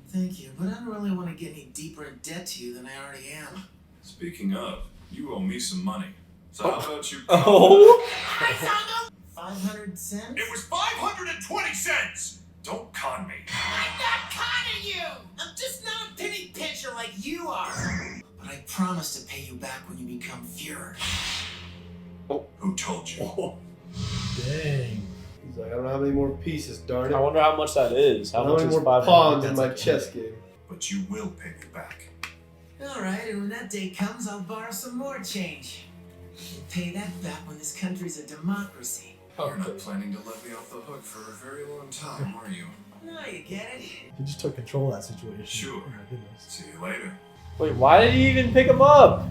S11: Thank you, but I don't really want to get any deeper in debt to you than I already am.
S7: Speaking of, you owe me some money. So how about you?
S1: Oh,
S11: 500 cents?
S7: It was 520 cents! Don't con me.
S11: I'm not conning you! I'm just not a penny pincher like you are! But I promise to pay you back when you become Fuhrer.
S7: Who told you?
S8: Dang.
S3: He's like, I don't have any more pieces, darn it.
S1: I wonder how much that is.
S3: I
S1: How
S3: don't
S1: much
S3: have
S1: is
S3: any more
S1: 500?
S3: pawns in
S8: That's
S3: my
S8: like
S3: chess
S8: anything.
S3: game.
S7: But you will pay me back.
S11: Alright, and when that day comes, I'll borrow some more change. We'll pay that back when this country's a democracy.
S7: You're not planning to let me off the hook for a very long time, are you?
S11: Now you get it.
S8: He just took control of that situation.
S7: Sure.
S8: Oh my goodness.
S7: See you later.
S1: Wait, why did he even pick him up?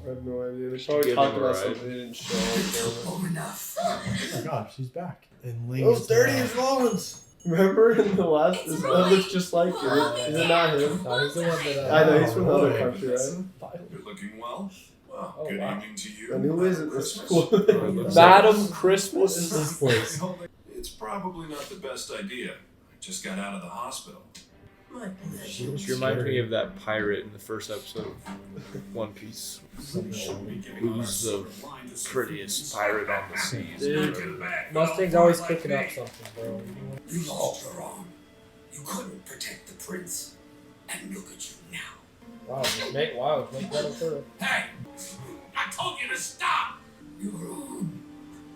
S3: I have no idea. They
S1: should
S3: probably
S1: give
S3: talked
S1: him a
S3: about
S1: ride.
S3: something they didn't show.
S11: Oh, enough.
S8: Oh my gosh, he's back. And Ling
S3: Those
S8: is
S3: dirty
S8: now-
S3: as Rollins. Remember in the last? This one looks just like you. Is it not him?
S2: No, he's the one that.
S3: I know he's from the other
S8: Oh,
S3: country, right?
S7: You're looking well. Well,
S2: Oh,
S7: good
S2: wow.
S7: evening to you.
S3: And who isn't this
S7: Christmas.
S3: cool?
S1: Madam Christmas.
S8: What is this place?
S7: It's probably not the best idea. I just got out of the hospital.
S11: My
S1: She
S11: pleasure.
S1: reminds me of that pirate in the first episode of One Piece. Who's the prettiest pirate on the seas?
S2: Dude, Mustang's always picking up something, bro.
S10: You lost your arm. You couldn't protect the prince. And look at you now.
S2: Wow, make that occur.
S10: Hey! I told you to stop! Your arm.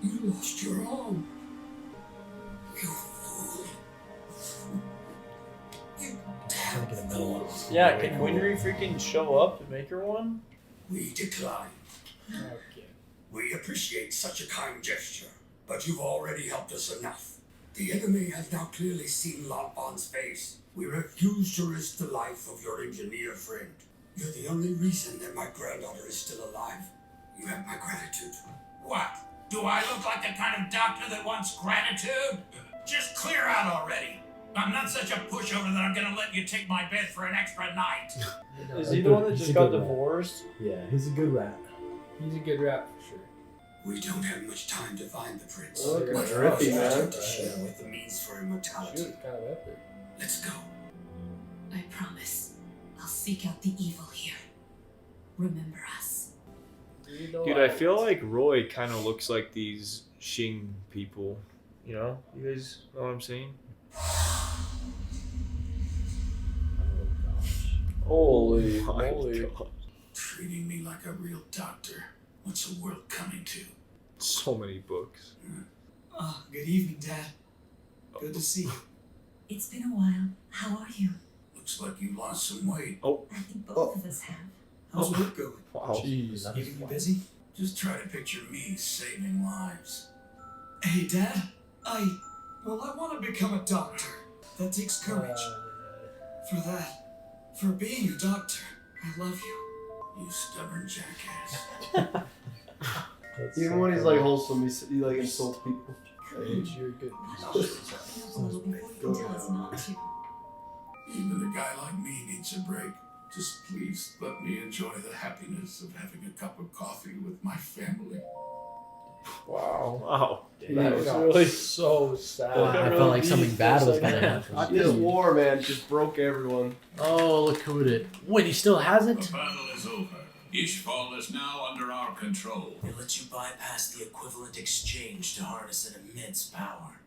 S10: You lost your arm. You fool. You
S8: Trying to get a medal out of this.
S1: Yeah, can Winry freaking show up to make her one?
S10: We decline.
S2: Okay.
S10: We appreciate such a kind gesture, but you've already helped us enough. The enemy has now clearly seen Lampon's face. We refuse to risk the life of your engineer friend. You're the only reason that my granddaughter is still alive. You have my gratitude.
S7: What? Do I look like the kind of doctor that wants gratitude? Just clear out already. I'm not such a pushover that I'm gonna let you take my bed for an extra night.
S1: Is he the one that just got divorced?
S8: Yeah, he's a good rat.
S2: He's a good rat for sure.
S11: We don't have much time to find the prince.
S3: Look at
S11: What
S3: Drippy,
S11: else
S3: man.
S11: to share with the means for immortality?
S2: Shoot, kind of epic.
S11: Let's go.
S9: I promise. I'll seek out the evil here. Remember us.
S1: Dude, I feel like Roy kind of looks like these Xing people. You know? You guys know what I'm saying? Holy moly.
S11: Treating me like a real doctor. What's the world coming to?
S1: So many books.
S11: Oh, good evening, Dad. Good to see you.
S5: It's been a while. How are you?
S11: Looks like you lost some weight.
S1: Oh.
S5: I think both of us have.
S11: How's work going?
S1: Wow.
S8: Jeez.
S11: Keeping you busy? Just try to picture me saving lives. Hey, Dad. I want to become a doctor. That takes courage. For being a doctor, I love you. You stubborn jackass.
S3: Even when he's like wholesome, he like insults people.
S2: You're good.
S10: Even a guy like me needs a break. Just please let me enjoy the happiness of having a cup of coffee with my family.
S1: Wow. Wow.
S2: That was really so sad.
S8: I felt like something bad was going to happen.
S3: This war, man, just broke everyone.
S8: Oh, look who it is. Wait, he still has
S10: The
S8: it?
S10: battle is over. Ishval is now under our control.
S11: It lets you bypass the equivalent exchange to harness an immense power.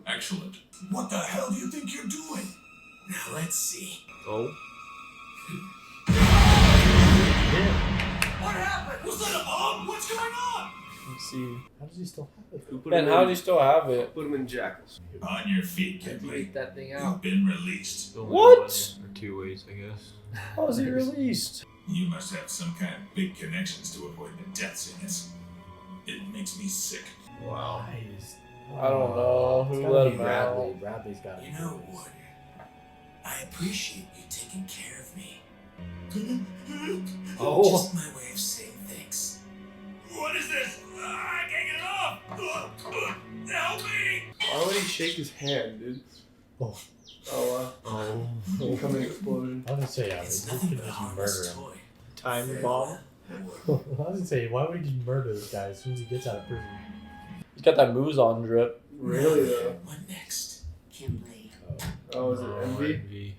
S10: Excellent. What the hell do you think you're doing?
S11: Now let's see.
S1: Oh.
S11: What happened? Was that a bomb? What's going on?
S1: Let's see.
S8: How does he still have it?
S1: Ben, how do you still have it?
S3: Put him in jackals.
S10: On your feet,
S2: Get
S10: Kidley.
S2: that thing
S10: You've
S2: out.
S10: been released.
S1: What?
S4: Or 2 ways, I guess.
S1: How was he released?
S10: You must have some kind of big connections to avoid the death sentence. It makes me sick.
S1: Wow.
S8: Nice.
S1: I don't know.
S8: It's
S1: Who
S8: gotta
S1: let
S8: be
S1: him
S8: Bradley.
S1: out?
S8: Bradley's got it.
S11: You know, Wood, I appreciate you taking care of me.
S1: Oh.
S11: Just my way of saying thanks.
S10: What is this? I can't get it off! Help me!
S3: Why would he shake his hand, dude?
S8: Oh.
S3: Oh,
S8: Oh.
S3: incoming explosion.
S8: I was gonna say,
S11: It's
S8: you
S11: nothing
S8: could
S11: but a
S8: just
S11: harmless
S8: murder him.
S11: toy.
S1: Time bomb.
S8: I was gonna say, why would he just murder this guy as soon as he gets out of prison?
S1: He's got that Muzan drip.
S3: Really, though?
S11: What next?
S5: Kimberly.
S3: Oh, is it envy?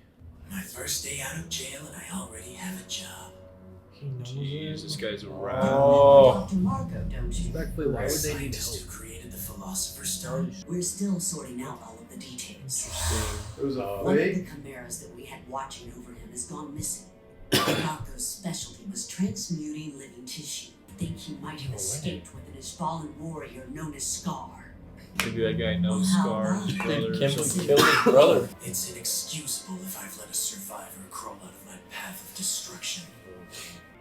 S11: My first day out of jail and I already have a job.
S1: Jeez, this guy's a rat.
S5: Oh. Dr. Marco, don't you?
S2: Respectfully, why would they need
S11: Scientist
S2: help?
S11: who created the Philosopher's Stone.
S5: We're still sorting out all of the details.
S3: It was a
S5: One of
S3: fake?
S5: the chimeras that we had watching over him has gone missing. Marco's specialty was transmuting living tissue. I think he might have escaped with an Ishvalan warrior known as Scar.
S1: Maybe that guy knows Scar, his brother.
S5: Kim
S1: or something.
S5: killed his
S1: brother.
S11: It's inexcusable if I've let a survivor crawl out of my path of destruction.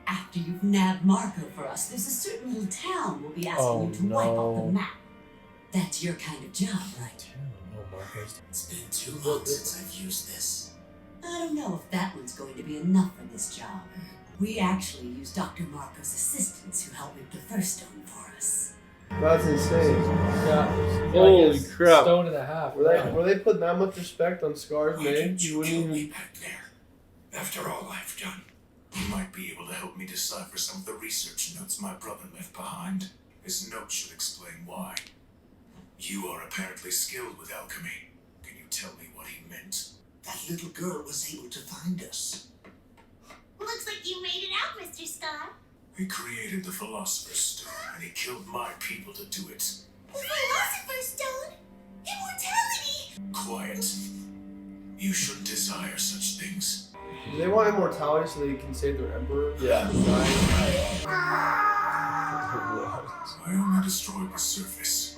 S5: After you've nabbed Marco for us, there's a certain little town we'll be asking you to wipe off the map. That's your kind of job, right?
S11: It's been too long since I've used this.
S5: I don't know if that one's going to be enough for this job. We actually used Dr. Marco's assistants who helped make the first stone for us.
S3: That's insane.
S2: Yeah.
S1: Holy crap.
S2: Stone and a half.
S3: Were they putting that much respect on Scar's name?
S10: You wouldn't even... back there. After all I've done, you might be able to help me decipher some of the research notes my brother left behind. His notes should explain why. You are apparently skilled with alchemy. Can you tell me what he meant?
S11: That little girl was able to find us.
S6: Looks like you made it out, Mr. Scott.
S10: He created the Philosopher's Stone, and he killed my people to do it.
S6: The Philosopher's Stone? Immortality!
S10: Quiet. You shouldn't desire such things.
S3: Do they want immortality so they can save their emperor?
S1: Yeah.
S10: I only destroyed the surface.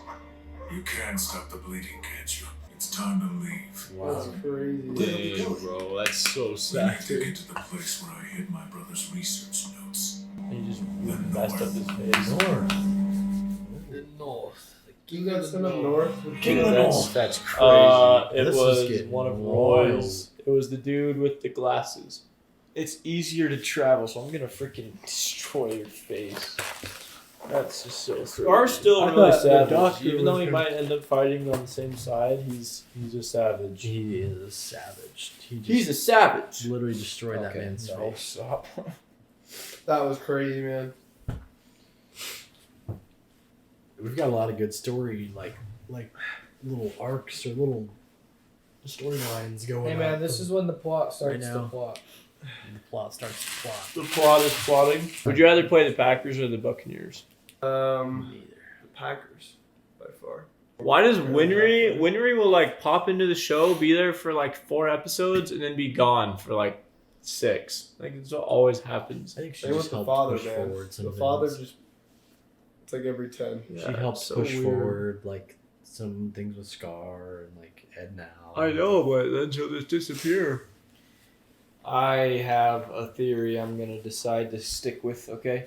S10: You can stop the bleeding, can't you? It's time to leave.
S3: That's crazy.
S1: Dang, bro, that's so
S10: We need
S1: sad.
S10: to get to the place where I hid my brother's research notes.
S1: He just messed up his face.
S2: The North.
S3: You got some up north with
S1: King of the North. That's crazy. It
S8: This is
S1: was
S8: getting
S1: one of
S8: wild.
S1: Roy's. It was the dude with the glasses. It's easier to travel, so I'm gonna freaking destroy your face.
S4: That's just so true.
S1: Scar's still
S4: I
S1: really
S4: thought the
S1: savage.
S4: doctor
S1: Even though he
S4: was-
S1: might end up fighting on the same side, he's a savage.
S8: He is savage.
S4: He's a savage.
S8: Literally destroyed that
S1: Okay,
S8: man's
S1: no,
S8: face.
S1: stop.
S3: That was crazy, man.
S8: We've got a lot of good story, like little arcs or little storylines going.
S2: Hey man,
S8: on
S2: this
S8: from-
S2: is when the plot starts
S8: right
S2: to
S8: now.
S2: plot.
S8: the plot starts to plot.
S1: The plot is plotting. Would you rather play the Packers or the Buccaneers?
S3: The Packers, by far.
S1: Why does Winry will like pop into the show, be there for like 4 episodes, and then be gone for like 6? Like it's what always happens.
S8: I think she
S3: Same
S8: just
S3: with the
S8: helped
S3: father,
S8: push
S3: man.
S8: forward some
S3: The
S8: things.
S3: father just, it's like every 10.
S8: She
S1: Yeah,
S8: helped
S1: so
S8: push
S1: weird.
S8: forward like some things with Scar and like Ed now.
S1: I know, but then she'll just disappear. I have a theory I'm gonna decide to stick with. Okay,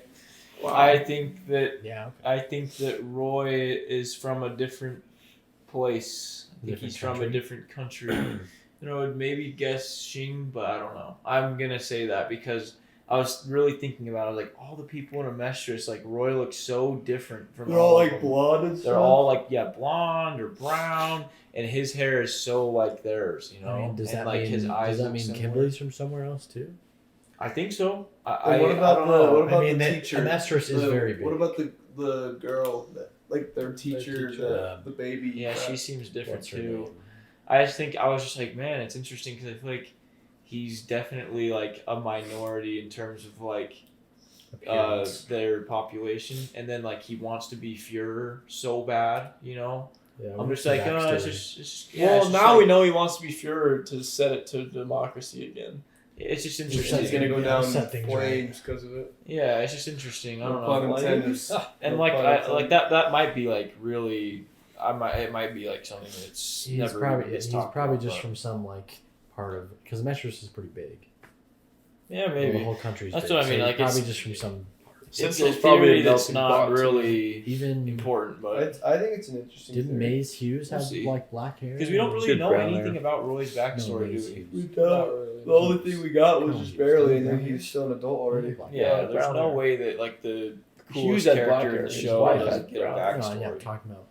S1: I think that Roy is from a different place. I think
S8: Different
S1: he's from a
S8: country?
S1: different country. You know, I'd maybe guess Xing, but I don't know. I'm gonna say that because I was really thinking about it. Like all the people in Amestris, like Roy looks so different from.
S3: They're all
S1: of
S3: like
S1: them.
S3: blonde and stuff.
S1: They're all like blonde or brown, and his hair is so like theirs. You know,
S8: I mean, does
S1: and
S8: that
S1: like
S8: mean
S1: his eyes
S8: does that
S1: look
S8: mean
S1: similar.
S8: Kimberly's from somewhere else too?
S1: I think so.
S3: And what
S1: I
S3: about
S1: don't
S3: the
S1: know.
S3: what about
S8: I mean,
S3: the
S8: that-
S3: teacher?
S8: Amestris is very big.
S3: What about the girl that like their teacher, the baby?
S1: Yeah, she seems different
S8: What's her
S1: too.
S8: name?
S1: I just think I was just like, man, it's interesting because I feel like he's definitely like a minority in terms of like
S8: Appearance.
S1: their population, and then like he wants to be Führer so bad, you know.
S8: Yeah,
S1: I'm
S8: what's
S1: just
S8: the
S1: like,
S8: backstory?
S1: it's just
S2: Well,
S1: well,
S2: now
S1: now
S2: we
S1: know he wants to be Führer to set it to democracy again. It's just interesting.
S3: He's gonna go
S8: Yeah,
S3: down
S8: set
S3: in
S8: things
S3: flames because of it.
S1: Yeah, it's just interesting. I don't
S3: No pun
S1: know.
S3: intended.
S1: And
S3: No
S1: like
S3: pun
S1: I,
S3: intended.
S1: like that might be like really it might be like something that's
S8: He's
S1: never
S8: probably
S1: even gets
S8: he's
S1: talked
S8: probably
S1: about,
S8: just
S1: but-
S8: from some like part of because Amestris is pretty big.
S1: Yeah,
S8: Well,
S1: maybe.
S8: the whole country's
S1: That's
S8: big,
S1: what I
S8: so
S1: mean,
S8: he's
S1: like,
S8: probably
S1: it's-
S8: just from some.
S1: It's
S3: Central's
S1: a
S3: probably
S1: theory
S3: a
S1: that's
S3: melting
S1: not
S3: pot, too.
S1: really
S8: Even
S1: important, but
S3: I think it's an interesting.
S8: didn't
S3: theory.
S8: Maze Hughes
S1: We'll
S8: have
S1: see.
S8: like black hair?
S1: because we don't really
S4: Good
S1: know
S4: brown
S1: anything
S4: hair.
S1: about Roy's backstory,
S8: Maze
S1: do we?
S8: Hughes.
S3: We don't. The only thing we got was just barely, and then he was still an adult already.
S1: Yeah, there's
S4: brown
S1: no
S4: hair.
S1: way that like the
S4: Hughes
S1: coolest
S4: had black
S1: character
S4: hair.
S1: in the
S4: His
S1: show
S4: wife
S1: doesn't
S4: had
S1: get a
S4: brown.
S8: No,
S1: backstory.
S8: yeah, I'm talking about.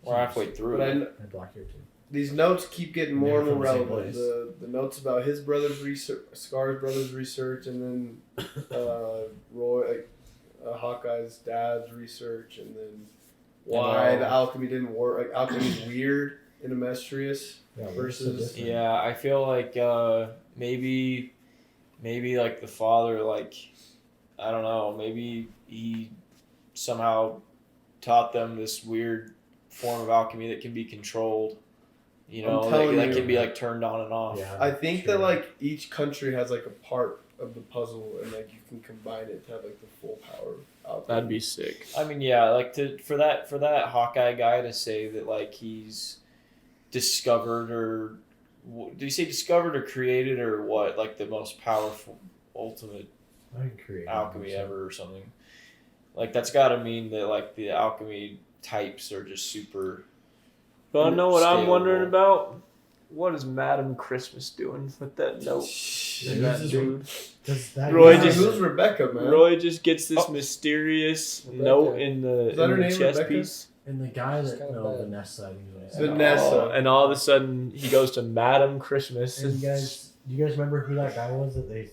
S1: We're halfway through.
S3: But I,
S8: had black hair too.
S3: these notes keep getting more and more
S8: They're from the same
S3: relevant.
S8: place.
S3: The notes about his brother's research, Scar's brother's research, and then Roy, like Hawkeye's dad's research, and then why the alchemy didn't work. Like alchemy's weird in Amestris
S8: Yeah,
S3: versus.
S1: Yeah, I feel like maybe like the father, like I don't know, maybe he somehow taught them this weird form of alchemy that can be controlled. You know,
S3: I'm telling
S1: that
S3: you.
S1: can be like turned on and off.
S8: Yeah,
S3: I think
S8: sure.
S3: that like each country has like a part of the puzzle, and like you can combine it to have like the full power of alchemy.
S4: That'd be sick.
S1: I mean, yeah, like for that Hawkeye guy to say that like he's discovered or did he say discovered or created or what, like the most powerful ultimate
S8: I can create
S1: alchemy ever or something. Like that's got to mean that like the alchemy types are just super.
S4: But I know what I'm
S1: scalable.
S4: wondering about. What is Madam Christmas doing with that note? And that dude.
S1: Roy
S3: Who's
S1: just
S3: Rebecca, man?
S1: Roy just gets this mysterious note in
S3: Is that her
S1: the
S3: name,
S1: chest
S3: Rebecca?
S1: piece.
S8: And the guy that
S2: kinda
S8: no
S2: bad.
S8: Vanessa, I think is what I said.
S3: Vanessa.
S1: And all of a sudden he goes to Madam Christmas.
S8: And you guys, do you guys remember who that guy was that they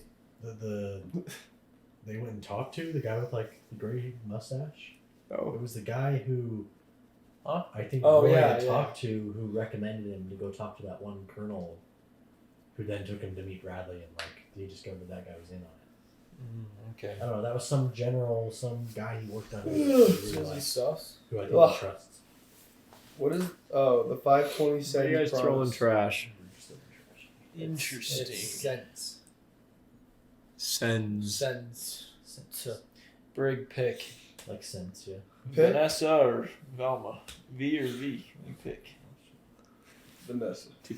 S8: went and talked to? The guy with like the gray mustache.
S4: Oh.
S8: It was the guy who.
S1: Huh?
S8: I think
S2: Oh,
S8: Roy
S2: yeah,
S8: had
S2: yeah.
S8: talked to, who recommended him to go talk to that one colonel, who then took him to meet Bradley, and like he discovered that guy was in on it.
S1: Okay.
S8: I don't know. That was some general, some guy he worked on.
S2: Susie Sauce.
S8: Who I think
S3: Ugh.
S8: he trusts.
S3: What is the 520
S1: So you guys throwing
S3: promise?
S1: trash.
S2: It's
S1: Interesting.
S2: sense.
S1: Sends.
S2: Sense.
S1: Brig pick.
S8: Like sense, yeah.
S3: Pick?
S1: Vanessa or Velma? V or V? You pick.
S3: Vanessa.
S4: To